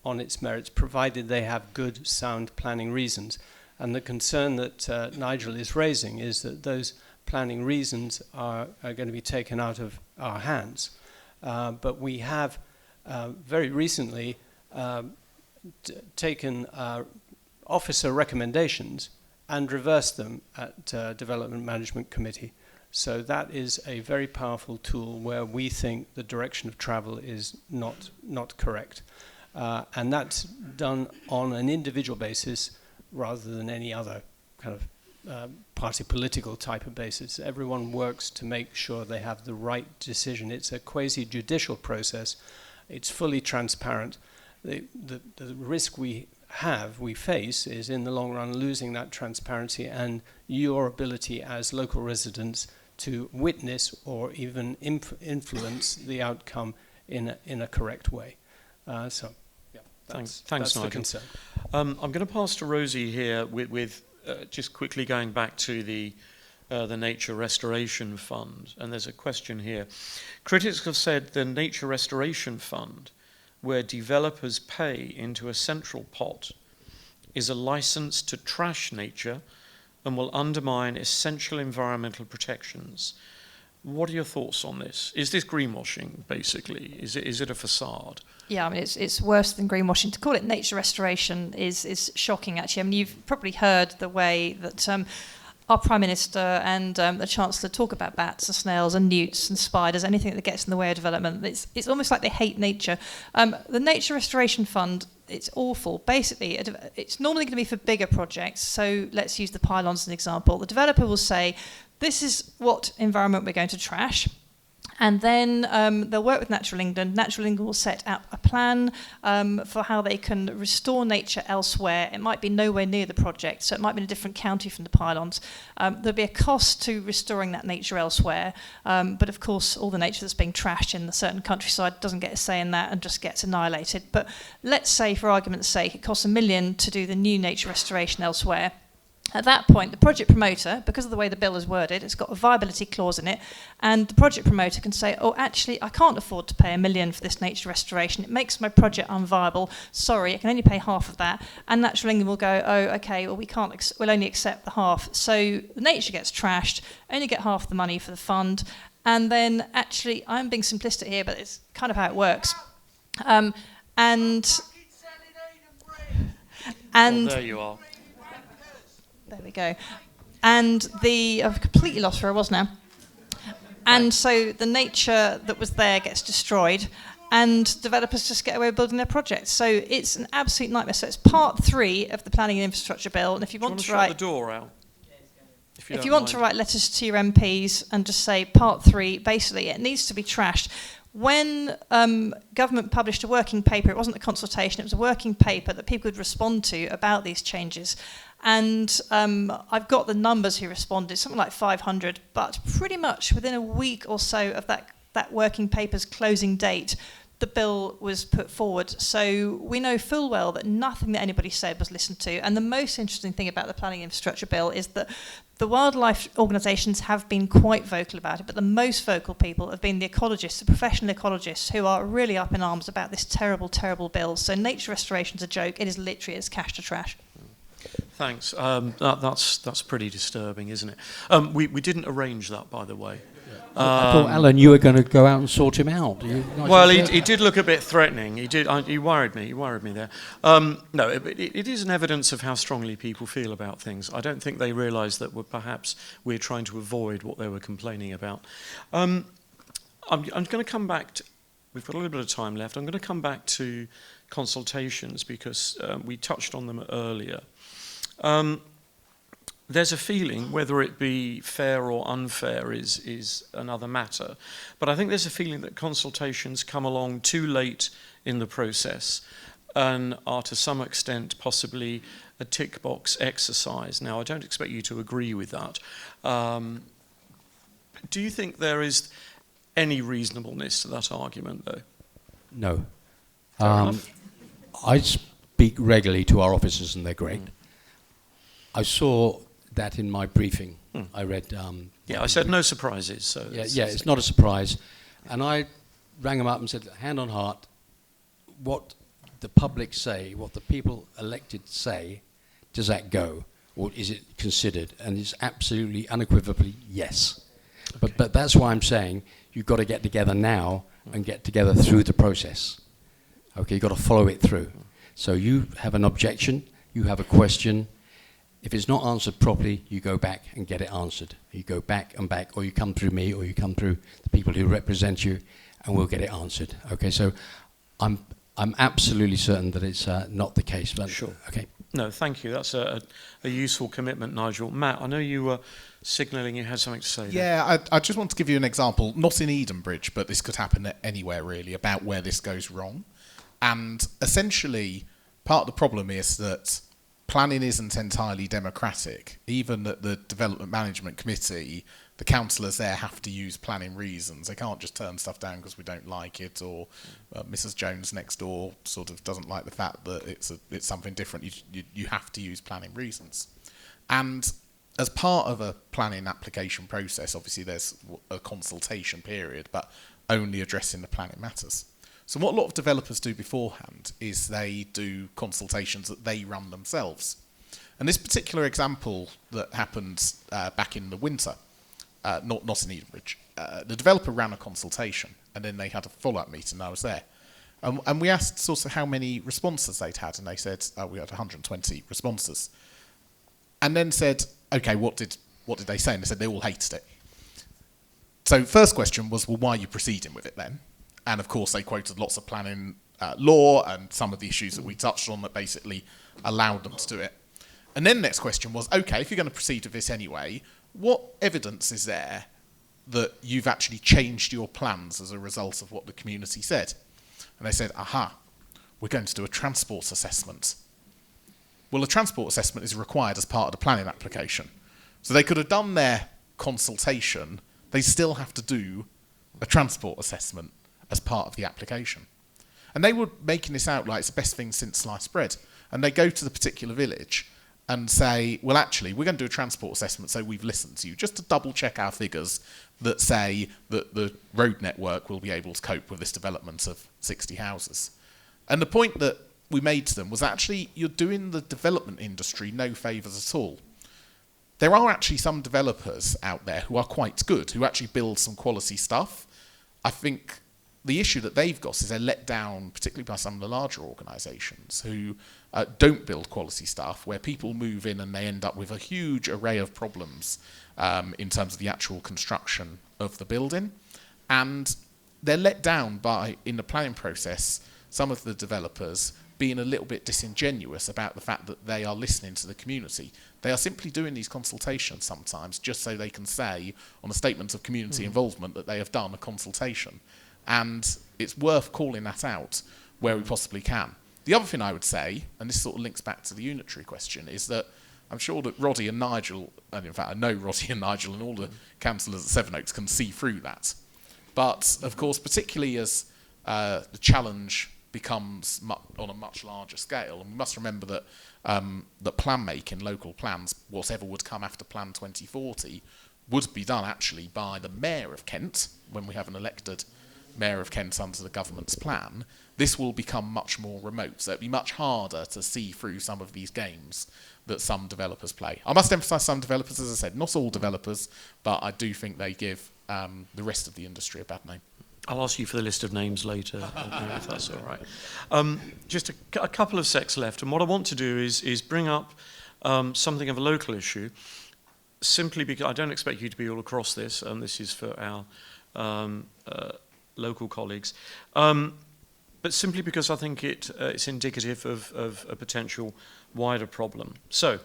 on its merits, provided they have good, sound planning reasons. And the concern that Nigel is raising is that those planning reasons are going to be taken out of our hands. But we have very recently taken officer recommendations and reversed them at Development Management Committee. So that is a very powerful tool where we think the direction of travel is not correct. And that's done on an individual basis rather than any other kind of party political type of basis. Everyone works to make sure they have the right decision. It's a quasi-judicial process. It's fully transparent. The risk we face is in the long run losing that transparency and your ability as local residents to witness or even influence the outcome in a correct way. So, yeah, thanks, that's Nigel. the concern. I'm going to pass to Rosie here with just quickly going back to the the Nature Restoration Fund. And there's a question here. Critics have said the Nature Restoration Fund, where developers pay into a central pot, is a license to trash nature and will undermine essential environmental protections. What are your thoughts on this? Is this greenwashing, basically? Is it a facade? Yeah, I mean, it's worse than greenwashing. To call it nature restoration is shocking, actually. I mean, you've probably heard the way that our Prime Minister and the Chancellor talk about bats and snails and newts and spiders, anything that gets in the way of development. It's almost like they hate nature. The Nature Restoration Fund, it's awful. Basically, it's normally going to be for bigger projects. So let's use the pylons as an example. The developer will say, this is what environment we're going to trash. And then they'll work with Natural England. Natural England will set up a plan for how they can restore nature elsewhere. It might be nowhere near the project, so it might be in a different county from the pylons. There'll be a cost to restoring that nature elsewhere. But of course, all the nature that's being trashed in the certain countryside doesn't get a say in that and just gets annihilated. But let's say, for argument's sake, it costs $1 million to do the new nature restoration elsewhere. At that point, the project promoter, because of the way the bill is worded, it's got a viability clause in it, and the project promoter can say, oh, actually, I can't afford to pay $1 million for this nature restoration. It makes my project unviable. Sorry, I can only pay half of that. And Natural England will go, oh, okay, well, we'll only accept the half. So the nature gets trashed, only get half the money for the fund, and then actually, I'm being simplistic here, but it's kind of how it works. Well, there you are. There we go. And I've completely lost where I was now. And so the nature that was there gets destroyed, and developers just get away with building their projects. So it's an absolute nightmare. So it's part 3 of the Planning and Infrastructure Bill. And if you want to write shut the door out, if you want to write letters to your MPs and just say part 3, basically it needs to be trashed. When government published a working paper, it wasn't a consultation, it was a working paper that people could respond to about these changes. And I've got the numbers who responded, something like 500, but pretty much within a week or so of that working paper's closing date, the bill was put forward. So we know full well that nothing that anybody said was listened to. And the most interesting thing about the Planning and Infrastructure Bill is that the wildlife organisations have been quite vocal about it, but the most vocal people have been the ecologists, the professional ecologists, who are really up in arms about this terrible, terrible bill. So nature restoration's a joke. It is literally, it's cash to trash. Thanks. That's pretty disturbing, isn't it? We didn't arrange that, by the way. I thought, Alan, you were going to go out and sort him out. Well, he did look a bit threatening. He did. He worried me. He worried me there. No, it is an evidence of how strongly people feel about things. I don't think they realise that we're trying to avoid what they were complaining about. I'm going to come back. We've got a little bit of time left. I'm going to come back to consultations because we touched on them earlier. There's a feeling, whether it be fair or unfair is another matter, but I think there's a feeling that consultations come along too late in the process and are to some extent possibly a tick box exercise. Now, I don't expect you to agree with that. Do you think there is any reasonableness to that argument, though? No. Fair enough. I speak regularly to our officers, and they're great. I saw that in my briefing. I read... I said no surprises. So it's not a surprise. And I rang them up and said, hand on heart, what the public say, what the people elected say, does that go? Or is it considered? And it's absolutely, unequivocally, yes. Okay. But that's why I'm saying you've got to get together now and get together through the process. Okay, you've got to follow it through. So you have an objection, you have a question. If it's not answered properly, you go back and get it answered. You go back and back, or you come through me, or you come through the people who represent you, and we'll get it answered. Okay, so I'm absolutely certain that it's not the case. But sure. Okay. No, thank you. That's a useful commitment, Nigel. Matt, I know you were signalling you had something to say. Yeah, I just want to give you an example, not in Edenbridge, but this could happen anywhere really, about where this goes wrong. And essentially, part of the problem is that planning isn't entirely democratic. Even at the Development Management Committee, the councillors there have to use planning reasons. They can't just turn stuff down because we don't like it, or Mrs. Jones next door sort of doesn't like the fact that it's something different. You have to use planning reasons. And as part of a planning application process, obviously there's a consultation period, but only addressing the planning matters. So what a lot of developers do beforehand is they do consultations that they run themselves. And this particular example that happened back in the winter, not in Edenbridge, the developer ran a consultation and then they had a follow-up meeting, and I was there. And we asked sort of how many responses they'd had, and they said, we had 120 responses. And then said, okay, what did they say? And they said they all hated it. So first question was, well, why are you proceeding with it then? And of course they quoted lots of planning law and some of the issues that we touched on that basically allowed them to do it. And then the next question was, okay, if you're going to proceed with this anyway, what evidence is there that you've actually changed your plans as a result of what the community said? And they said, aha, we're going to do a transport assessment. Well, a transport assessment is required as part of the planning application. So they could have done their consultation, they still have to do a transport assessment as part of the application. And they were making this out like it's the best thing since sliced bread. And they go to the particular village and say, well, actually, we're going to do a transport assessment, so we've listened to you, just to double check our figures that say that the road network will be able to cope with this development of 60 houses. And the point that we made to them was actually you're doing the development industry no favours at all. There are actually some developers out there who are quite good, who actually build some quality stuff. I think the issue that they've got is they're let down, particularly by some of the larger organisations who don't build quality stuff, where people move in and they end up with a huge array of problems in terms of the actual construction of the building. And they're let down by, in the planning process, some of the developers being a little bit disingenuous about the fact that they are listening to the community. They are simply doing these consultations sometimes just so they can say on a statement of community involvement that they have done a consultation. And it's worth calling that out where we possibly can. The other thing I would say, and this sort of links back to the unitary question, is that I'm sure that Roddy and Nigel, and in fact I know Roddy and Nigel and all the councillors at Sevenoaks can see through that. But of course, particularly as the challenge becomes on a much larger scale, and we must remember that that plan making, local plans, whatever would come after Plan 2040, would be done actually by the Mayor of Kent, when we have an elected Mayor of Kent under the government's plan. This will become much more remote, so it'll be much harder to see through some of these games that some developers play. I must emphasise some developers, as I said, not all developers, but I do think they give the rest of the industry a bad name. I'll ask you for the list of names later, if that's all right. Just a couple of secs left, and what I want to do is bring up something of a local issue, simply because I don't expect you to be all across this, and this is for our local colleagues, but simply because I think it's indicative of a potential wider problem. So,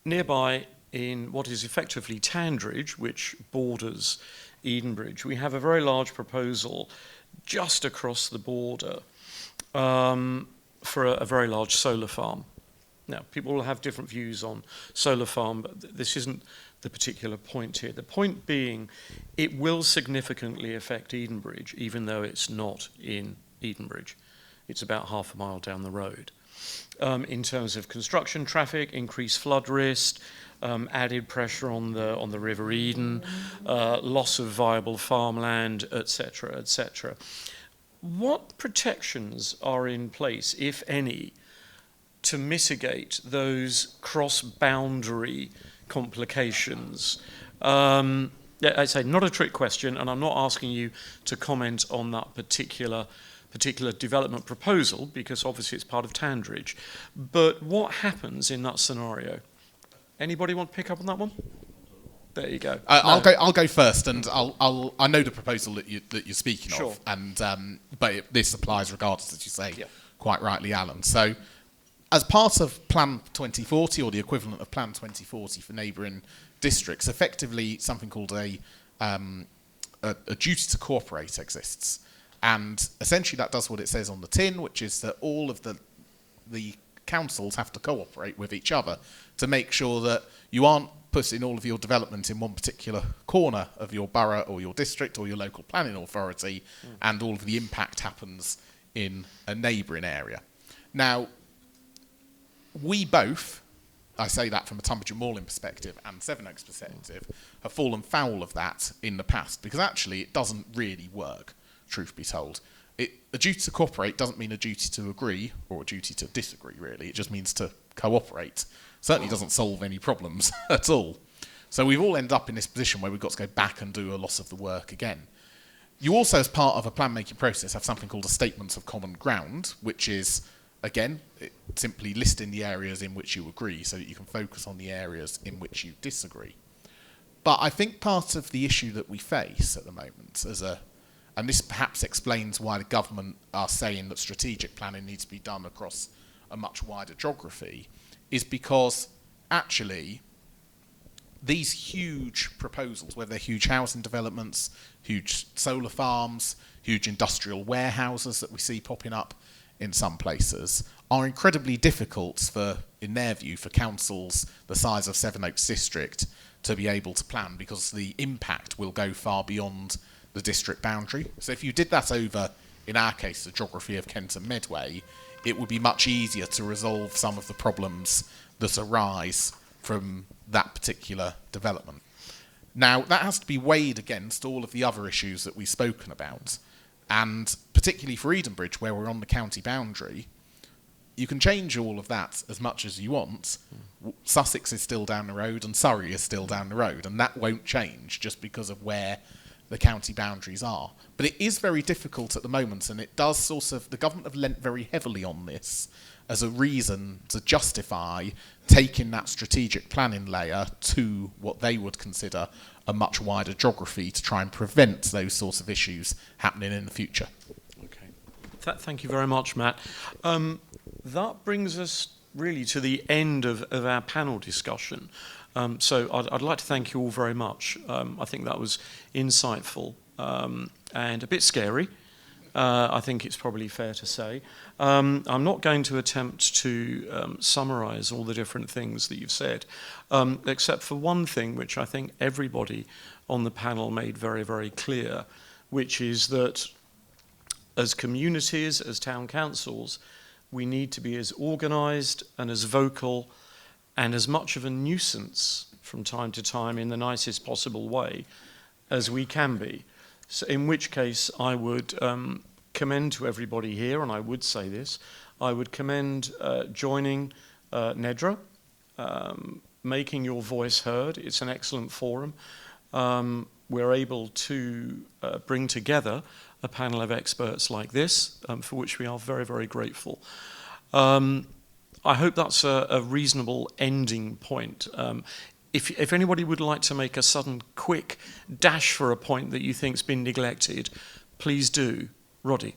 nearby in what is effectively Tandridge, which borders Edenbridge, we have a very large proposal just across the border for a very large solar farm. Now, people will have different views on solar farm, but this isn't the particular point here. The point being, it will significantly affect Edenbridge, even though it's not in Edenbridge. It's about half a mile down the road. In terms of construction traffic, increased flood risk, added pressure on the River Eden, loss of viable farmland, etc., etc. What protections are in place, if any, to mitigate those cross-boundary complications? I say not a trick question, and I'm not asking you to comment on that particular development proposal, because obviously it's part of Tandridge. But what happens in that scenario? Anybody want to pick up on that one? There you go. I'll go first, and I know the proposal that you're speaking Sure. of, and but this applies regardless, as you say, Yeah. quite rightly, Alan. So, as part of Plan 2040, or the equivalent of Plan 2040 for neighbouring districts, effectively something called a duty to cooperate exists, and essentially that does what it says on the tin, which is that all of the councils have to cooperate with each other to make sure that you aren't putting all of your development in one particular corner of your borough or your district or your local planning authority, and all of the impact happens in a neighbouring area. Now, we both I say that from a Tunbridge and Moorland perspective and Sevenoaks perspective, have fallen foul of that in the past, because actually it doesn't really work, truth be told. A duty to cooperate doesn't mean a duty to agree or a duty to disagree, really. It just means to cooperate. Certainly doesn't solve any problems at all. So we've all ended up in this position where we've got to go back and do a lot of the work again. You also, as part of a plan-making process, have something called a statement of common ground, which is, again, simply listing the areas in which you agree so that you can focus on the areas in which you disagree. But I think part of the issue that we face at the moment, and this perhaps explains why the government are saying that strategic planning needs to be done across a much wider geography, is because actually these huge proposals, whether they're huge housing developments, huge solar farms, huge industrial warehouses that we see popping up in some places, are incredibly difficult for, in their view, for councils the size of Sevenoaks district to be able to plan, because the impact will go far beyond the district boundary. So if you did that over, in our case, the geography of Kent and Medway, it would be much easier to resolve some of the problems that arise from that particular development. Now, that has to be weighed against all of the other issues that we've spoken about. And particularly for Edenbridge, where we're on the county boundary, you can change all of that as much as you want. Sussex is still down the road and Surrey is still down the road, and that won't change just because of where the county boundaries are. But it is very difficult at the moment, and it does sort of, the government have lent very heavily on this as a reason to justify taking that strategic planning layer to what they would consider a much wider geography to try and prevent those sorts of issues happening in the future. Okay. Thank you very much, Matt. That brings us really to the end of our panel discussion. So I'd like to thank you all very much. I think that was insightful and a bit scary. I think it's probably fair to say. I'm not going to attempt to summarise all the different things that you've said, except for one thing which I think everybody on the panel made very, very clear, which is that as communities, as town councils, we need to be as organised and as vocal and as much of a nuisance from time to time in the nicest possible way as we can be. So in which case I would commend to everybody here, and I would say this, I would commend joining NEDRA, making your voice heard. It's an excellent forum. We're able to bring together a panel of experts like this, for which we are very, very grateful. I hope that's a reasonable ending point. If anybody would like to make a sudden quick dash for a point that you think's been neglected, please do. Roddy.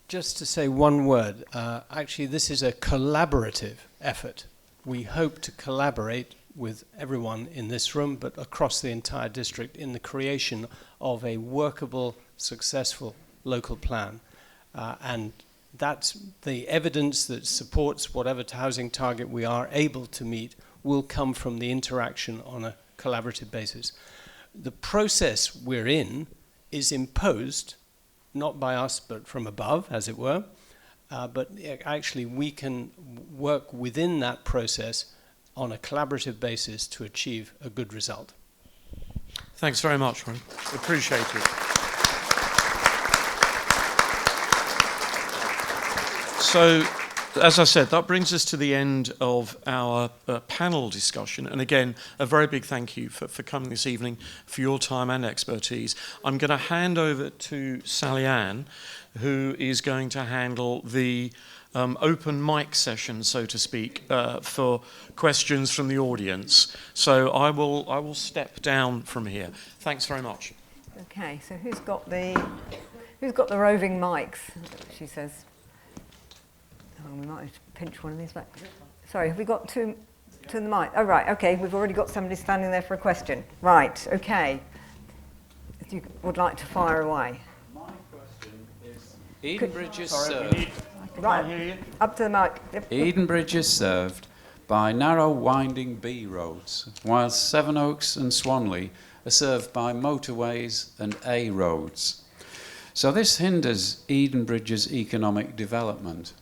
Just to say one word, actually this is a collaborative effort. We hope to collaborate with everyone in this room, but across the entire district, in the creation of a workable, successful local plan. And that's the evidence that supports whatever housing target we are able to meet will come from the interaction on a collaborative basis. The process we're in is imposed, not by us, but from above, as it were. But actually we can work within that process on a collaborative basis to achieve a good result. Thanks very much, Ron. Appreciate it. So, as I said, that brings us to the end of our panel discussion. And again, a very big thank you for coming this evening, for your time and expertise. I'm going to hand over to Sally Ann, who is going to handle the open mic session, so to speak, for questions from the audience. So I will step down from here. Thanks very much. Okay, so who's got the roving mics? She says. Oh, we might have to pinch one of these back. Sorry, have we got two to the mic? Oh, right, okay, we've already got somebody standing there for a question. Right, okay. If you would like to fire away. My question is, Edenbridge is served. Right, up to the mic. Yep. Edenbridge is served by narrow winding B roads, whilst Sevenoaks and Swanley are served by motorways and A roads. So this hinders Edenbridge's economic development.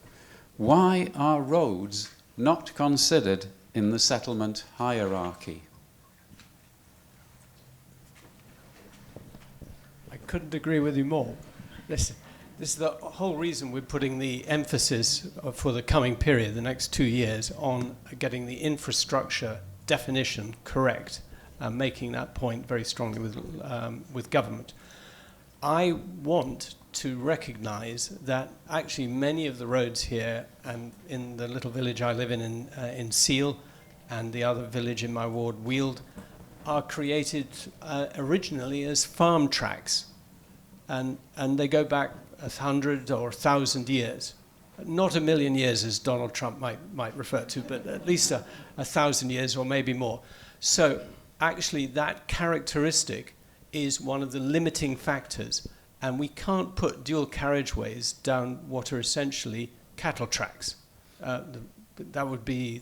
Why are roads not considered in the settlement hierarchy? I couldn't agree with you more. This is the whole reason we're putting the emphasis for the coming period, the next 2 years, on getting the infrastructure definition correct, making that point very strongly with government. I want to recognize that actually many of the roads here and in the little village I live in Seal, and the other village in my ward, Weald, are created originally as farm tracks. And they go back 100 or 1,000 years. Not a million years, as Donald Trump might refer to, but at least 1,000 years or maybe more. So actually that characteristic is one of the limiting factors. And we can't put dual carriageways down what are essentially cattle tracks. That would be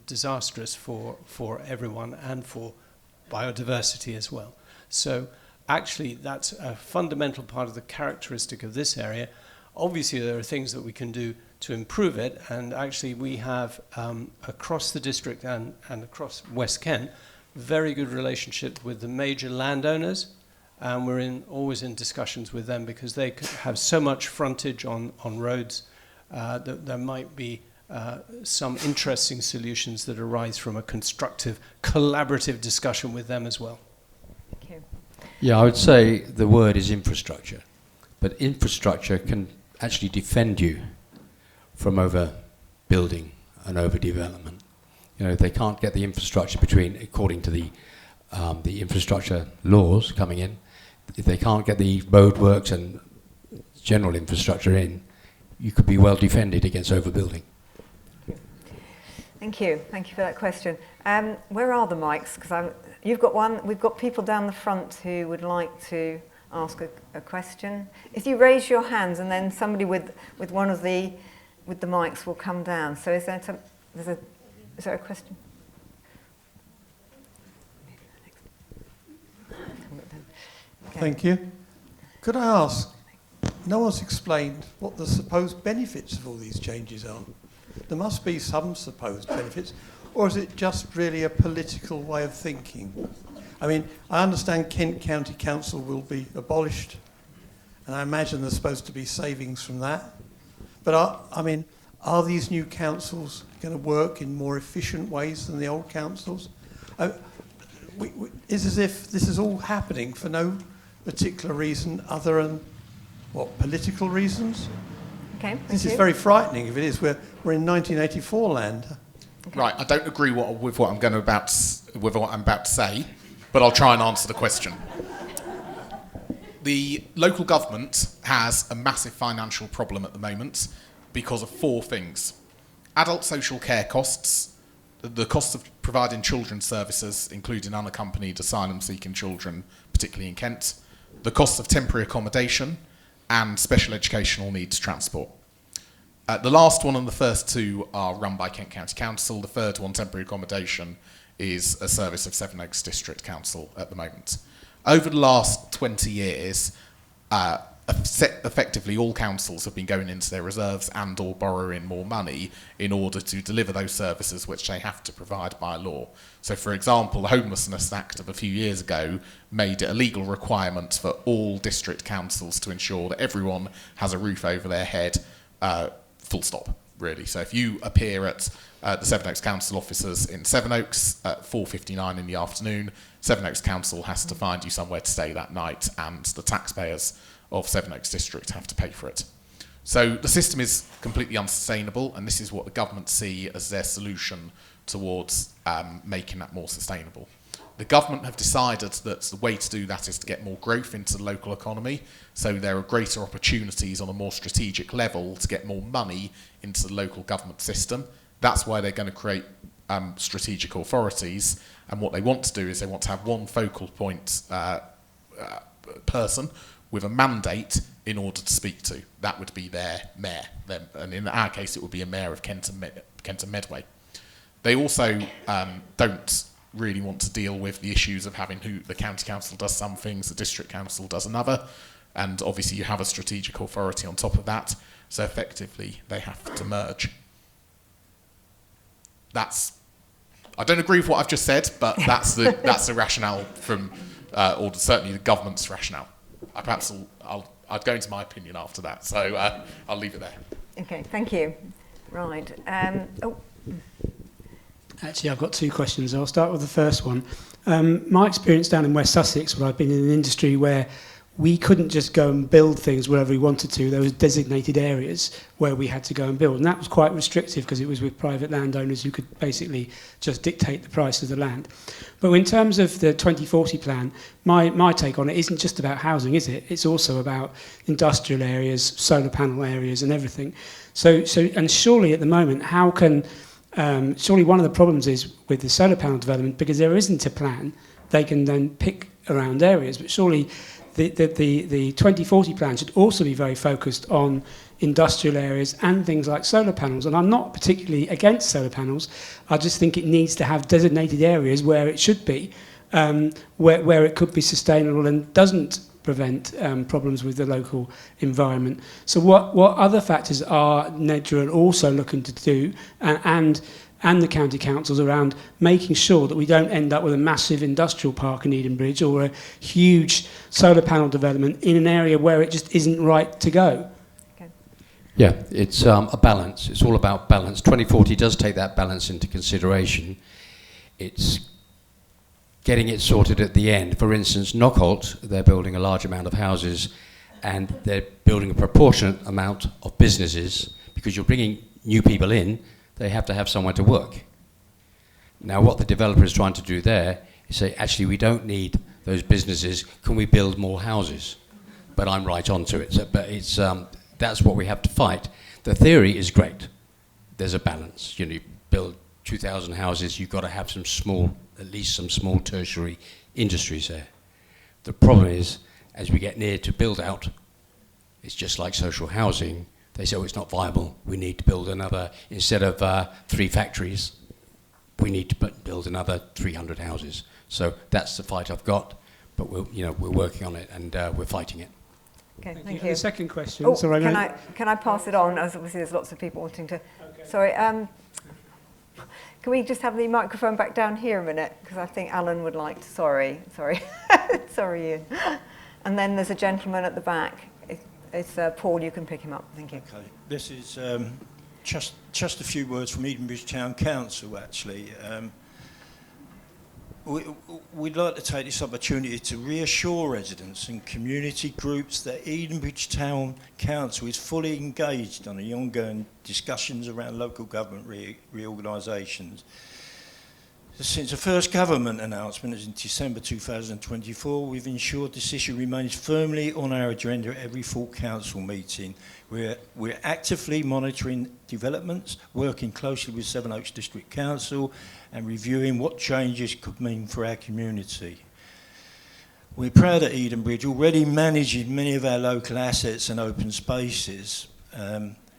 disastrous for everyone and for biodiversity as well. So actually, that's a fundamental part of the characteristic of this area. Obviously, there are things that we can do to improve it, and actually we have, across the district and across West Kent, very good relationship with the major landowners, and we're always in discussions with them because they have so much frontage on roads that there might be some interesting solutions that arise from a constructive, collaborative discussion with them as well. Thank you. Yeah, I would say the word is infrastructure, but infrastructure can actually defend you from overbuilding and overdevelopment. You know, they can't get the infrastructure according to the infrastructure laws coming in. If they can't get the roadworks and general infrastructure in, you could be well defended against overbuilding. Thank you. Thank you for that question. Where are the mics? Because you've got one. We've got people down the front who would like to ask a question. If you raise your hands, and then somebody with one of the mics will come down. So is there a question? Okay. Thank you. Could I ask? No one's explained what the supposed benefits of all these changes are. There must be some supposed benefits, or is it just really a political way of thinking? I mean, I understand Kent County Council will be abolished, and I imagine there's supposed to be savings from that. But are these new councils going to work in more efficient ways than the old councils? It's as if this is all happening for no particular reason other than, political reasons? Okay, this is very frightening if it is. We're in 1984 land. Okay. Right, I don't agree with what I'm about to say, but I'll try and answer the question. The local government has a massive financial problem at the moment because of 4 things. Adult social care costs, the cost of providing children's services, including unaccompanied asylum-seeking children, particularly in Kent, the cost of temporary accommodation, and special educational needs transport. The last one and the first 2 are run by Kent County Council. The third one, temporary accommodation, is a service of Sevenoaks District Council at the moment. Over the last 20 years, effectively all councils have been going into their reserves and or borrowing more money in order to deliver those services which they have to provide by law. So for example, the Homelessness Act of a few years ago made it a legal requirement for all district councils to ensure that everyone has a roof over their head, full stop, really. So if you appear at the Sevenoaks Council offices in Sevenoaks at 4:59 in the afternoon, Sevenoaks Council has to find you somewhere to stay that night, and the taxpayers of Sevenoaks District have to pay for it. So the system is completely unsustainable, and this is what the government see as their solution towards making that more sustainable. The government have decided that the way to do that is to get more growth into the local economy, so there are greater opportunities on a more strategic level to get more money into the local government system. That's why they're going to create strategic authorities, and what they want to do is they want to have one focal point person with a mandate in order to speak to. That would be their mayor, and in our case it would be a mayor of Kent and Medway. They also don't really want to deal with the issues of having the county council does some things, the district council does another, and obviously you have a strategic authority on top of that, so effectively they have to merge. I don't agree with what I've just said, but that's the rationale from, or certainly the government's rationale. I'll go into my opinion after that, so I'll leave it there. Okay, thank you. Right. Actually, I've got two questions. I'll start with the first one. My experience down in West Sussex, where I've been in an industry where we couldn't just go and build things wherever we wanted to. There was designated areas where we had to go and build, and that was quite restrictive because it was with private landowners who could basically just dictate the price of the land. But in terms of the 2040 plan, my take on it isn't just about housing, is it? It's also about industrial areas, solar panel areas, and everything. So and surely at the moment, how can surely one of the problems is with the solar panel development, because there isn't a plan, they can then pick around areas, but surely the 2040 plan should also be very focused on industrial areas and things like solar panels. And I'm not particularly against solar panels. I just think it needs to have designated areas where it should be, where it could be sustainable and doesn't prevent problems with the local environment. So what other factors are NEDRA also looking to do, and the county councils around making sure that we don't end up with a massive industrial park in Edenbridge or a huge solar panel development in an area where it just isn't right to go? Okay. Yeah, it's a balance. It's all about balance. 2040 does take that balance into consideration. It's getting it sorted at the end. For instance, Knockholt, they're building a large amount of houses and they're building a proportionate amount of businesses because you're bringing new people in. They have to have somewhere to work. Now, what the developer is trying to do there is say, actually, we don't need those businesses. Can we build more houses? But I'm right onto it. So, but it's that's what we have to fight. The theory is great. There's a balance. You build 2,000 houses. You've got to have some small, at least some small tertiary industries there. The problem is, as we get near to build out, it's just like social housing. They say, oh, it's not viable. We need to build another, instead of 3 factories, we need to build another 300 houses. So that's the fight I've got, but we're working on it and we're fighting it. Okay, thank you. The second question. Oh, sorry, can I pass it on? As obviously there's lots of people wanting to. Okay. Sorry. Can we just have the microphone back down here a minute? Because I think Alan would like to. Sorry, sorry, Ian. And then there's a gentleman at the back. It's Paul, you can pick him up. Thank you. Okay. This is just a few words from Edenbridge Town Council, actually. We'd like to take this opportunity to reassure residents and community groups that Edenbridge Town Council is fully engaged on the ongoing discussions around local government reorganisations. Since the first government announcement in December 2024, we've ensured this issue remains firmly on our agenda at every full council meeting. We're actively monitoring developments, working closely with Sevenoaks District Council and reviewing what changes could mean for our community. We're proud that Edenbridge already manages many of our local assets and open spaces,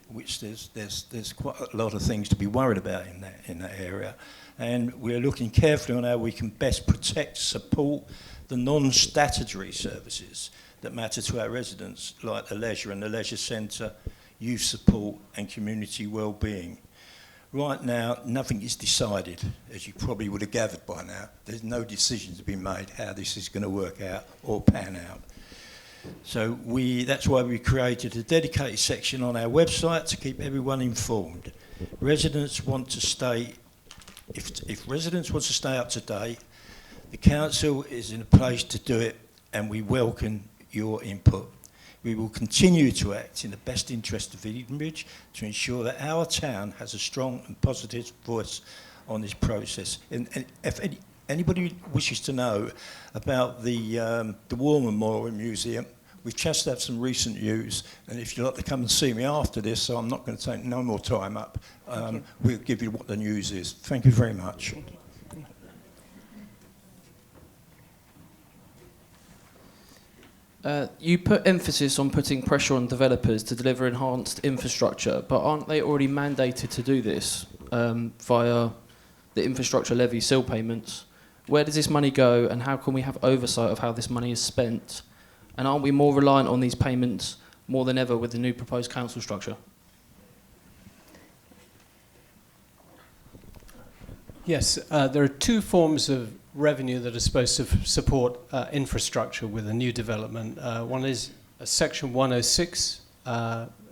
which there's quite a lot of things to be worried about in that area. And we're looking carefully on how we can best protect, support the non-statutory services that matter to our residents, like the leisure and the leisure centre, youth support and community well-being. Right now, nothing is decided, as you probably would have gathered by now. There's no decisions have been made how this is going to work out or pan out. So that's why we created a dedicated section on our website to keep everyone informed. Residents want to stay. If residents want to stay up to date, the council is in a place to do it, and we welcome your input. We will continue to act in the best interest of Edenbridge to ensure that our town has a strong and positive voice on this process. And if anybody wishes to know about the War Memorial Museum, we've just had some recent news, and if you'd like to come and see me after this, so I'm not going to take no more time up, we'll give you what the news is. Thank you very much. Thank you. You put emphasis on putting pressure on developers to deliver enhanced infrastructure, but aren't they already mandated to do this via the infrastructure levy seal payments? Where does this money go, and how can we have oversight of how this money is spent? And aren't we more reliant on these payments more than ever with the new proposed council structure? Yes, there are two forms of revenue that are supposed to support infrastructure with a new development. One is a Section 106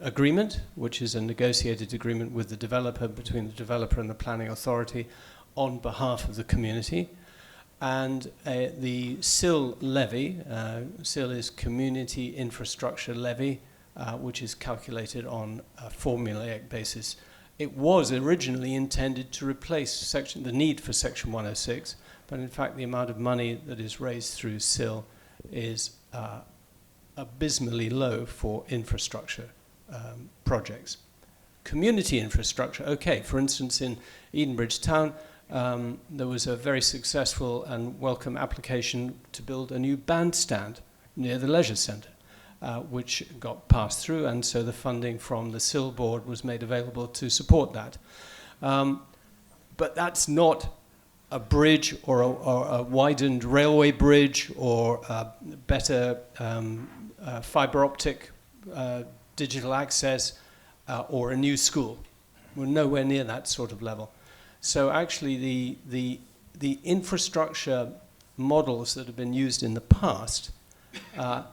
agreement, which is a negotiated agreement with the developer, between the developer and the planning authority on behalf of the community. And the CIL levy, CIL is Community Infrastructure Levy, which is calculated on a formulaic basis. It was originally intended to replace the need for Section 106, but in fact the amount of money that is raised through CIL is abysmally low for infrastructure projects. Community infrastructure, okay, for instance in Edenbridge town, there was a very successful and welcome application to build a new bandstand near the leisure centre, which got passed through, and so the funding from the CIL board was made available to support that. But that's not a bridge or a widened railway bridge or a better fibre optic digital access or a new school. We're nowhere near that sort of level. So actually the infrastructure models that have been used in the past,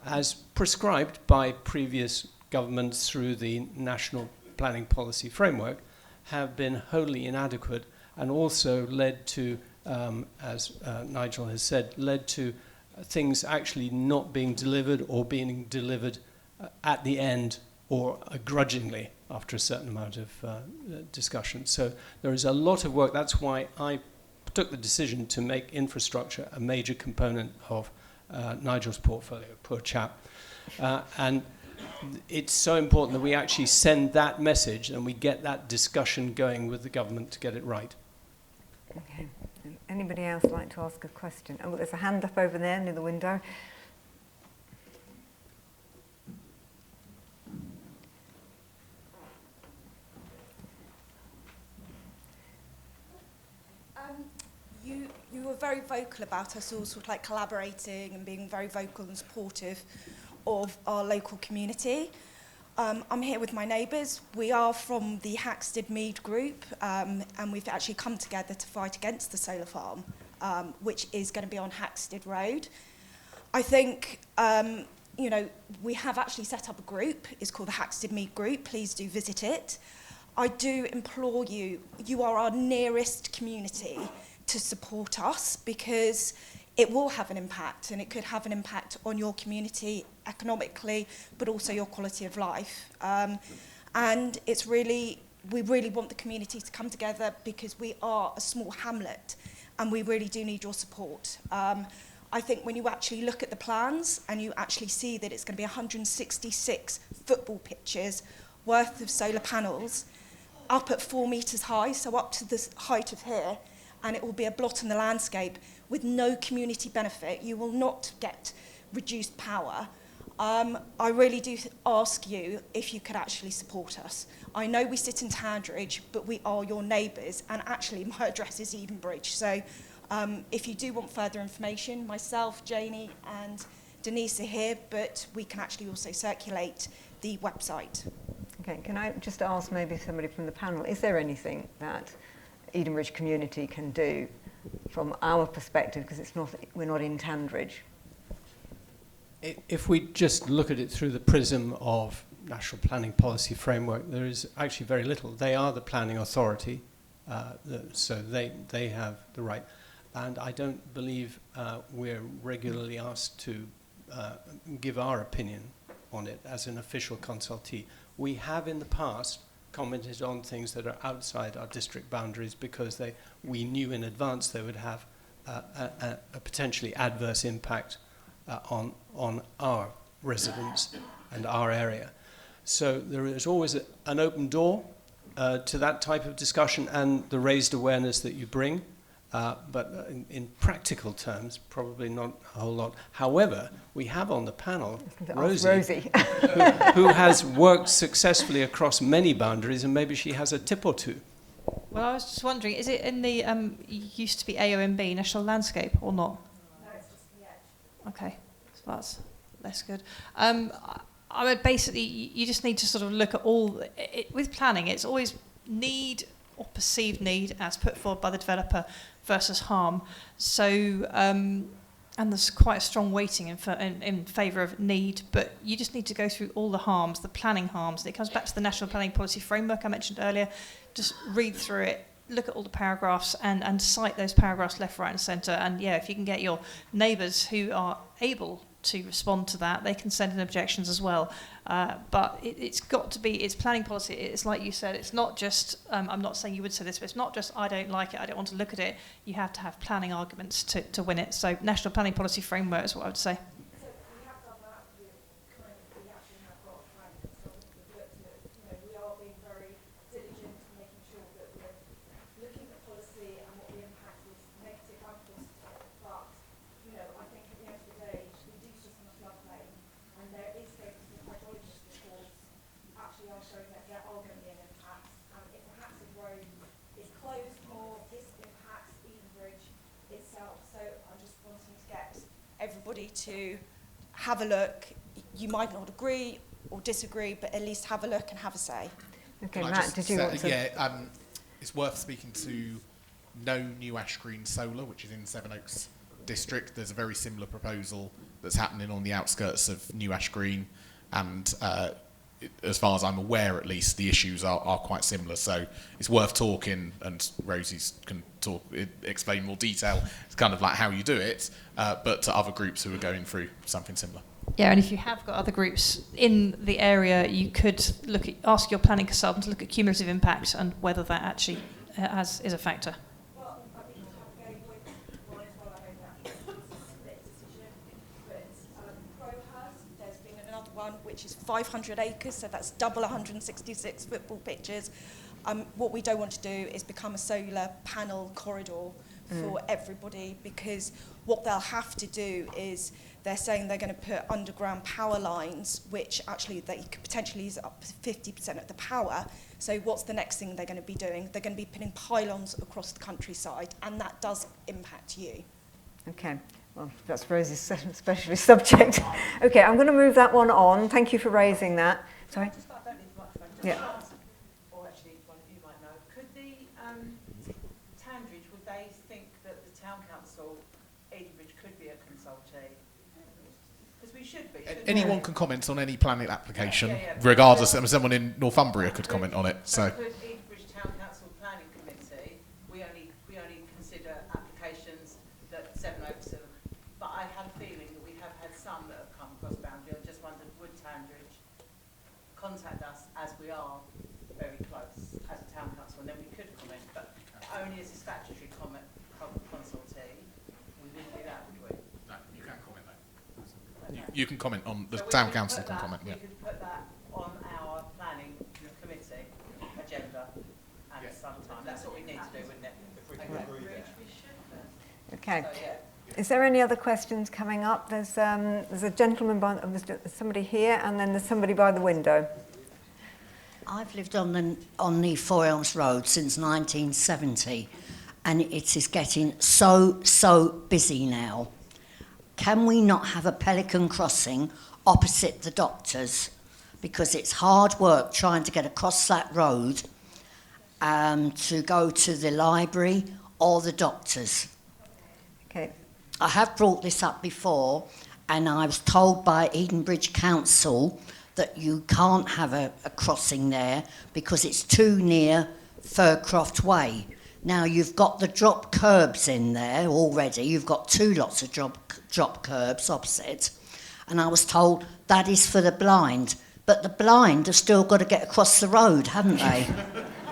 as prescribed by previous governments through the National Planning Policy Framework, have been wholly inadequate and also led to, as Nigel has said, led to things actually not being delivered or being delivered at the end or grudgingly after a certain amount of discussion. So there is a lot of work. That's why I took the decision to make infrastructure a major component of Nigel's portfolio, poor chap. And it's so important that we actually send that message and we get that discussion going with the government to get it right. Okay. Anybody else like to ask a question? Oh, there's a hand up over there near the window. You were very vocal about us all sort of like collaborating and being very vocal and supportive of our local community. I'm here with my neighbours. We are from the Haxted Mead group, and we've actually come together to fight against the solar farm, which is going to be on Haxted Road. I think, you know, we have actually set up a group. It's called the Haxted Mead Group. Please do visit it. I do implore you, you are our nearest community, to support us, because it will have an impact, and it could have an impact on your community economically, but also your quality of life. And it's really, we really want the community to come together because we are a small hamlet and we really do need your support. I think when you actually look at the plans and you actually see that it's going to be 166 football pitches worth of solar panels up at 4 metres high, so up to the height of here, and it will be a blot in the landscape with no community benefit. You will not get reduced power. I really do ask you if you could actually support us. I know we sit in Tandridge, but we are your neighbours, and actually my address is Edenbridge. So if you do want further information, myself, Janie and Denise are here, but we can actually also circulate the website. Okay, can I just ask maybe somebody from the panel, is there anything that Edenbridge community can do from our perspective, because it's not, we're not in Tandridge? If we just look at it through the prism of National Planning Policy Framework, there is actually very little. They are the planning authority, so they have the right. And I don't believe we're regularly asked to give our opinion on it as an official consultee. We have in the past commented on things that are outside our district boundaries because we knew in advance they would have a potentially adverse impact on our residents and our area. So there is always an open door to that type of discussion and the raised awareness that you bring. But in practical terms, probably not a whole lot. However, we have on the panel Rosie. who has worked successfully across many boundaries, and maybe she has a tip or two. Well, I was just wondering, is it in the used to be AOMB, National Landscape, or not? No, it's just the edge. Okay, so that's less good. I mean, basically, you just need to sort of look at all. With planning, it's always need or perceived need as put forward by the developer versus harm. So, and there's quite a strong weighting in favour of need, but you just need to go through all the harms, the planning harms. And it comes back to the National Planning Policy Framework I mentioned earlier. Just read through it, look at all the paragraphs and cite those paragraphs left, right and centre. And yeah, if you can get your neighbours who are able to respond to that, they can send in objections as well. But it's got to be, it's planning policy. It's like you said, it's not just, I'm not saying you would say this, but it's not just I don't like it, I don't want to look at it. You have to have planning arguments to win it. So National Planning Policy Framework is what I would say. So we have done that, we actually have got plans, so we've looked at, we are being very diligent in making sure that we're looking at policy and what the impact is, negative and positive. But, I think at the end of the day, we do sit on a floodplain, and there is going to be hydrologist reports actually are showing that there are going to be an impact. And if the Haxted Road is closed more, this impacts Edenbridge itself. So I'm just wanting to get everybody to have a look. You might not agree or disagree, but at least have a look and have a say. Okay, Can I Matt, just did you say- want to? Yeah, it's worth speaking to No New Ash Green Solar, which is in Sevenoaks district. There's a very similar proposal that's happening on the outskirts of New Ash Green, and as far as I'm aware, at least, the issues are quite similar. So it's worth talking, and Rosie can explain more detail. It's kind of like how you do it, but to other groups who are going through something similar. Yeah, and if you have got other groups in the area, you could ask your planning consultant to look at cumulative impact and whether that actually is a factor. Well, I think I'm going with mine as well. I know that it's a split decision, but Crowhurst, there's been another one which is 500 acres, so that's double 166 football pitches. What we don't want to do is become a solar panel corridor for everybody, because what they'll have to do is they're saying they're going to put underground power lines, which actually they could potentially use up to 50% of the power. So what's the next thing they're going to be doing? They're going to be putting pylons across the countryside, and that does impact you. Okay, well, that's Rosie's specialist subject. Okay, I'm going to move that one on. Thank you for raising that. Sorry? Yeah. Or actually, one of you might know. Could the Tandridge, would they think that the town council, Edenbridge, could be a consultee? Because we should be. Anyone can comment on any planning application, regardless. Someone in Northumbria could comment on it. So. Could Edenbridge Town Council Planning Committee, we only consider applications that Sevenoaks have, but I have a feeling that we have had some that have come across boundary. I just wondered, would Tandridge contact us, as we are very close as a town council, and then we could comment, but only as a statutory consultee, we wouldn't do that, would we? No, you can comment though. You can comment on the town council can comment. Yeah. We could put that on our planning committee agenda at some time. That's what we need to do, wouldn't it? If we can agree there. Okay. So, yeah. Is there any other questions coming up? There's a gentleman there's somebody here, and then there's somebody by the window. I've lived on the Four Elms Road since 1970, and it is getting so busy now. Can we not have a pelican crossing opposite the doctors? Because it's hard work trying to get across that road to go to the library or the doctors. Okay. I have brought this up before, and I was told by Edenbridge Council that you can't have a crossing there because it's too near Fircroft Way. Now, you've got the drop curbs in there already. You've got two lots of drop curbs opposite. And I was told that is for the blind. But the blind have still got to get across the road, haven't they?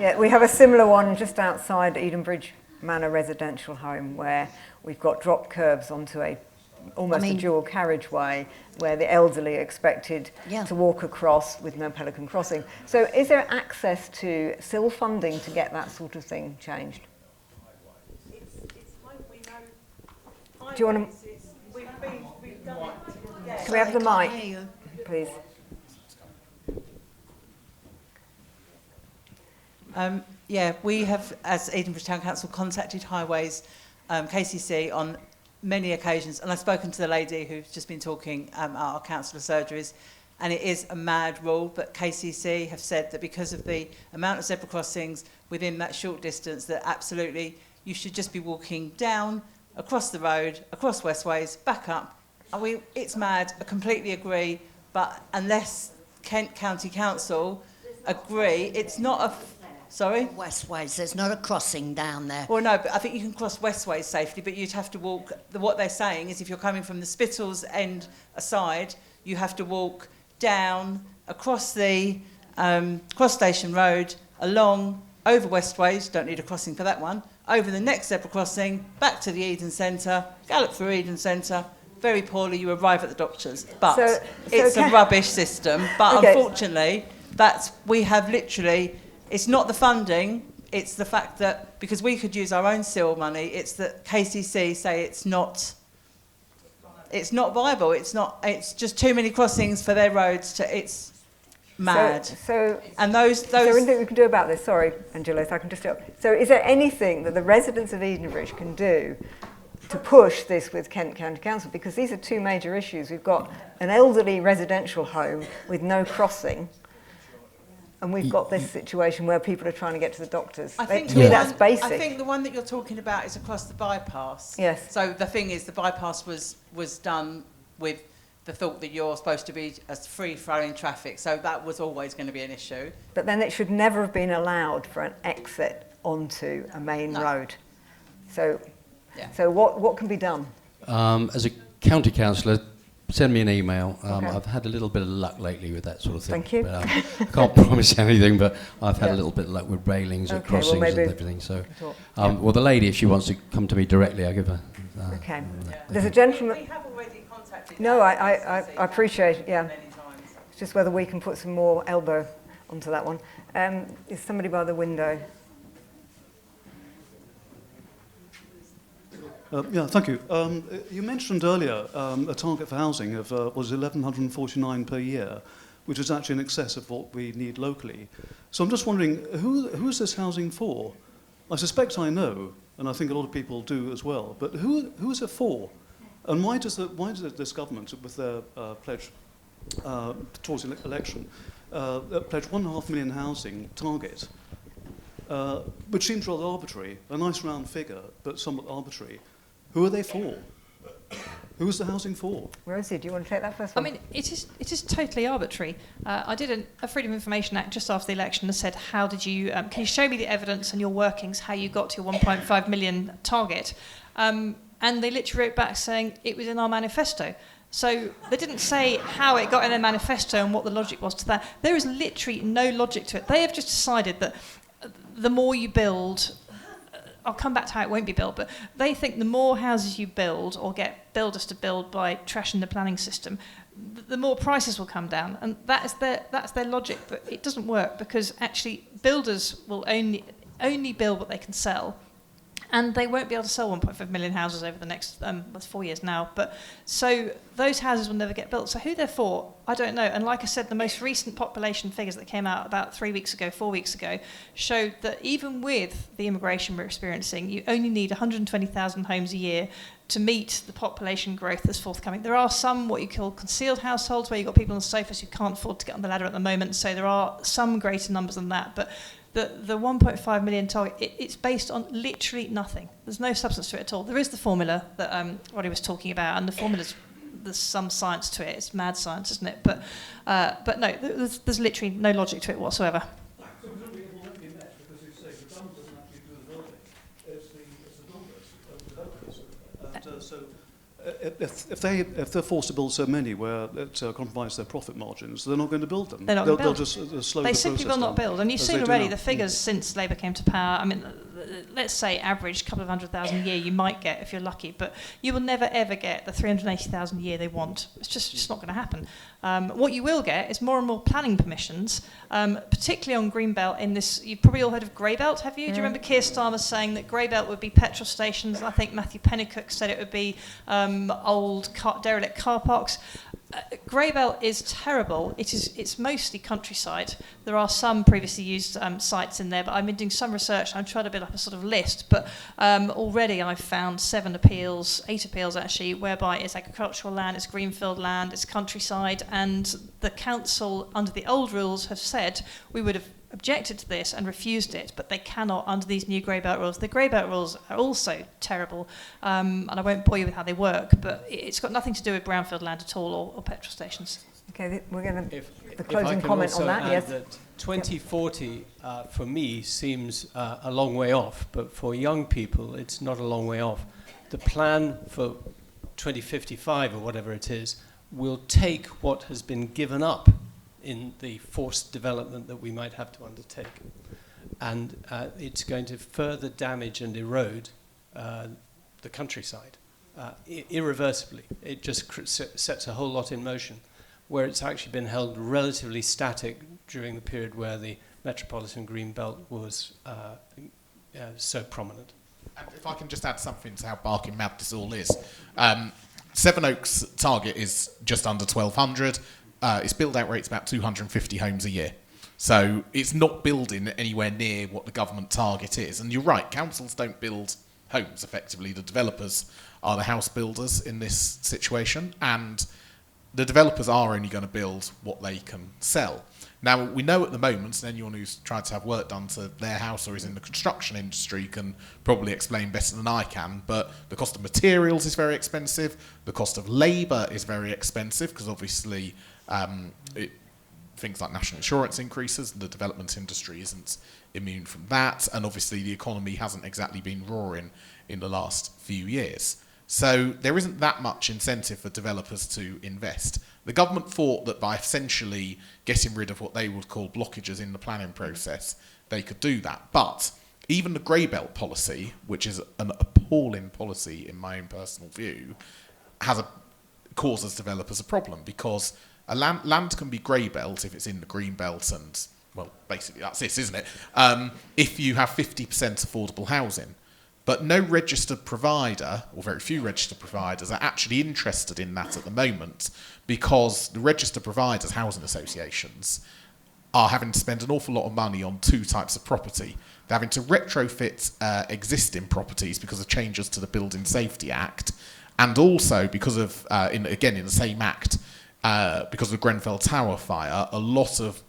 Yeah, we have a similar one just outside Edenbridge Manor residential home, where we've got drop curbs onto almost a dual carriageway, where the elderly are expected to walk across with no pelican crossing. So is there access to SIL funding to get that sort of thing changed? Do you want to? We've done it. Yeah. Can we have the mic, please? Yeah, we have, as Edenbridge Town Council, contacted Highways, KCC on many occasions, and I've spoken to the lady who's just been talking at our council of surgeries, and it is a mad rule, but KCC have said that because of the amount of zebra crossings, within that short distance that absolutely you should just be walking down, across the road, across Westways, back up. I mean, it's mad, I completely agree, but unless Kent County Council agree, it's not a... Sorry? Westways, there's not a crossing down there. Well, no, but I think you can cross Westways safely, but you'd have to walk... What they're saying is if you're coming from the Spittals end aside, you have to walk down, across the Cross Station Road, along, over Westways, don't need a crossing for that one, over the next zebra crossing, back to the Eden Centre, gallop through Eden Centre, very poorly you arrive at the doctors. But it's a rubbish system, but unfortunately, we have literally, it's not the funding, it's the fact that, because we could use our own seal money, it's that KCC say it's not viable, it's just too many crossings for their roads it's mad. And those... Is there anything we can do about this? Sorry, Angela, if I can just... So is there anything that the residents of Edenbridge can do to push this with Kent County Council? Because these are two major issues. We've got an elderly residential home with no crossing, and we've got this situation where people are trying to get to the doctors. To me, that's basic. I think the one that you're talking about is across the bypass. Yes. So the thing is, the bypass was done with the thought that you're supposed to be as free-flowing traffic, so that was always going to be an issue. But then it should never have been allowed for an exit onto a main road. So what can be done? As a county councillor, send me an email. I've had a little bit of luck lately with that sort of thing. Thank you. But, I can't promise anything, but I've had a little bit of luck with railings at crossings and everything. So, well, the lady, if she wants to come to me directly, I'll give her... There's a gentleman... We have already contacted... No, I appreciate it, It's just whether we can put some more elbow onto that one. Is somebody by the window? Thank you. You mentioned earlier a target for housing of was 1,149 per year, which is actually in excess of what we need locally. So I'm just wondering, who is this housing for? I suspect I know, and I think a lot of people do as well. But who is it for? And why does this government, with their pledge towards the election, pledge 1.5 million housing target, which seems rather arbitrary, a nice round figure, but somewhat arbitrary? Who are they for? Who is the housing for? Rosie, do you want to take that first one? I mean, it is totally arbitrary. I did a Freedom of Information Act just after the election and said, how did you, can you show me the evidence and your workings, how you got to your 1.5 million target? And they literally wrote back saying it was in our manifesto. So they didn't say how it got in their manifesto and what the logic was to that. There is literally no logic to it. They have just decided that the more you build... I'll come back to how it won't be built, but they think the more houses you build or get builders to build by trashing the planning system, the more prices will come down. And that's their logic, but it doesn't work because actually builders will only build what they can sell. And they won't be able to sell 1.5 million houses over the next, that's 4 years now. But so those houses will never get built. So who they're for, I don't know. And like I said, the most recent population figures that came out about 4 weeks ago, showed that even with the immigration we're experiencing, you only need 120,000 homes a year to meet the population growth that's forthcoming. There are some what you call concealed households where you've got people on the sofas who can't afford to get on the ladder at the moment. So there are some greater numbers than that. But the 1.5 million target, it's based on literally nothing. There's no substance to it at all. There is the formula that Roddy was talking about, and the formula's, there's some science to it. It's mad science, isn't it? But no, there's literally no logic to it whatsoever. So presumably it will not be met because you say the government doesn't actually do the building. It's the builders, developers. So if they're forced to build so many where it compromises their profit margins, they're not going to build them. They're not going to build. They'll just slow the process down. They simply will not build. And you've seen already the figures since Labour came to power. I mean, let's say average couple of 100,000 a year you might get if you're lucky, but you will never ever get the 380,000 a year they want. It's just not going to happen. What you will get is more and more planning permissions, particularly on Greenbelt. In this, you've probably all heard of Greybelt, have you? Do you remember Keir Starmer saying that Greybelt would be petrol stations? I think Matthew Pennycook said it would be old derelict car parks. Greybelt is terrible. It's mostly countryside. There are some previously used sites in there, but I've been doing some research. I'm trying to build up a sort of list, but already I've found 8 appeals actually, whereby it's agricultural land, it's greenfield land, it's countryside, and the council under the old rules have said we would have objected to this and refused it, but they cannot under these new grey belt rules. The grey belt rules are also terrible, and I won't bore you with how they work, but it's got nothing to do with brownfield land at all or petrol stations. Okay, we're going to the If closing I can comment also on that. add Yes. that 2040 for me seems a long way off, but for young people it's not a long way off. The plan for 2055 or whatever it is will take what has been given up in the forced development that we might have to undertake, and it's going to further damage and erode the countryside irreversibly. It just sets a whole lot in motion, where it's actually been held relatively static during the period where the metropolitan green belt was so prominent. And if I can just add something to how barking mad this all is. Sevenoaks' target is just under 1,200. Its build-out rate's about 250 homes a year. So it's not building anywhere near what the government target is. And you're right, councils don't build homes, effectively. The developers are the house builders in this situation. And the developers are only going to build what they can sell. Now, we know at the moment, and anyone who's tried to have work done to their house or is in the construction industry can probably explain better than I can, but the cost of materials is very expensive, the cost of labour is very expensive, because obviously things like national insurance increases, and the development industry isn't immune from that, and obviously the economy hasn't exactly been roaring in the last few years. So there isn't that much incentive for developers to invest. The government thought that by essentially getting rid of what they would call blockages in the planning process, they could do that. But even the grey belt policy, which is an appalling policy in my own personal view, causes developers a problem, because land can be grey belt if it's in the green belt, and, well, basically that's this, isn't it? If you have 50% affordable housing. But no registered provider, or very few registered providers, are actually interested in that at the moment, because the registered providers, housing associations, are having to spend an awful lot of money on two types of property. They're having to retrofit existing properties because of changes to the Building Safety Act, and also because of, in the same act, because of the Grenfell Tower fire, a lot of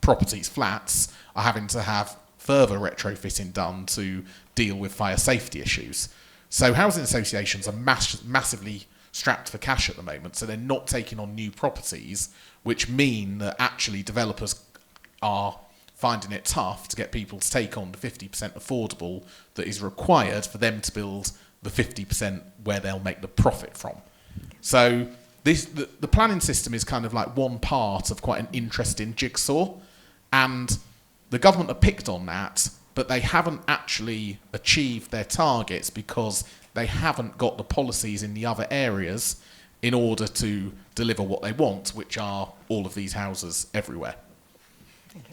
properties, flats, are having to have further retrofitting done to deal with fire safety issues. So housing associations are massively strapped for cash at the moment, so they're not taking on new properties, which mean that actually developers are finding it tough to get people to take on the 50% affordable that is required for them to build the 50% where they'll make the profit from. So the planning system is kind of like one part of quite an interesting jigsaw, and the government have picked on that, but they haven't actually achieved their targets because they haven't got the policies in the other areas in order to deliver what they want, which are all of these houses everywhere.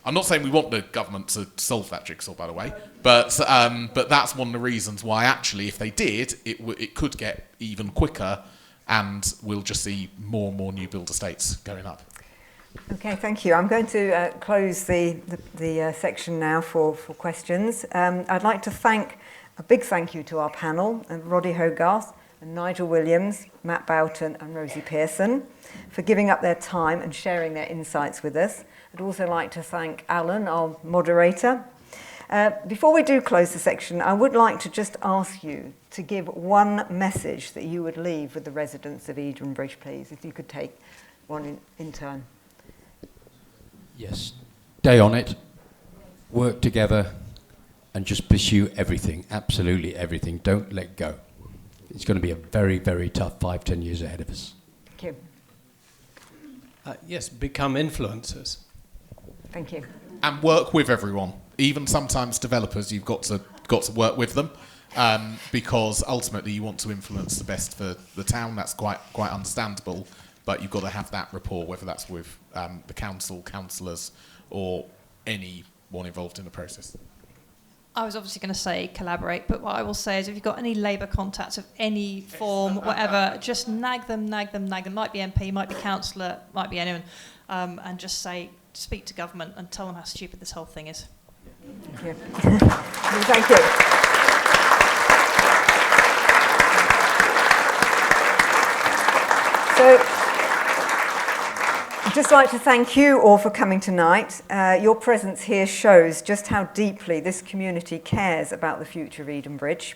I'm not saying we want the government to solve that jigsaw, by the way, but that's one of the reasons why actually, if they did, it could get even quicker, and we'll just see more and more new build estates going up. Okay, thank you. I'm going to close the section now for questions. I'd like to a big thank you to our panel, Roddy Hogarth and Nigel Williams, Matt Boughton and Rosie Pearson, for giving up their time and sharing their insights with us. I'd also like to thank Alan, our moderator. Before we do close the section, I would like to just ask you to give one message that you would leave with the residents of Edenbridge, please, if you could take one in turn. Yes, stay on it, work together, and just pursue everything, absolutely everything. Don't let go. It's going to be a very, very tough 5-10 years ahead of us. Thank you. Yes, become influencers. Thank you. And work with everyone. Even sometimes developers, you've got to work with them, because ultimately you want to influence the best for the town. That's quite understandable. But you've got to have that rapport, whether that's with the council, councillors, or anyone involved in the process. I was obviously going to say collaborate, but what I will say is if you've got any Labour contacts of any form, whatever, just nag them. Might be MP, might be councillor, might be anyone, and just speak to government and tell them how stupid this whole thing is. Thank you. Thank you. So, I'd just like to thank you all for coming tonight. Your presence here shows just how deeply this community cares about the future of Edenbridge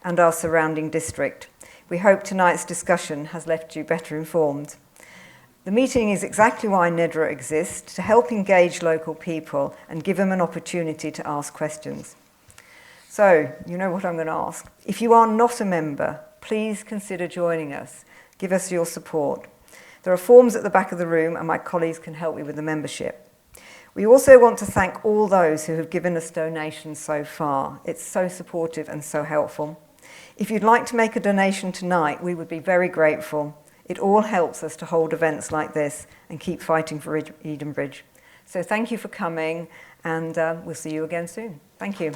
and our surrounding district. We hope tonight's discussion has left you better informed. The meeting is exactly why NEDRA exists, to help engage local people and give them an opportunity to ask questions. So, you know what I'm going to ask. If you are not a member, please consider joining us. Give us your support. There are forms at the back of the room and my colleagues can help you with the membership. We also want to thank all those who have given us donations so far. It's so supportive and so helpful. If you'd like to make a donation tonight, we would be very grateful. It all helps us to hold events like this and keep fighting for Edenbridge. So thank you for coming, and we'll see you again soon. Thank you.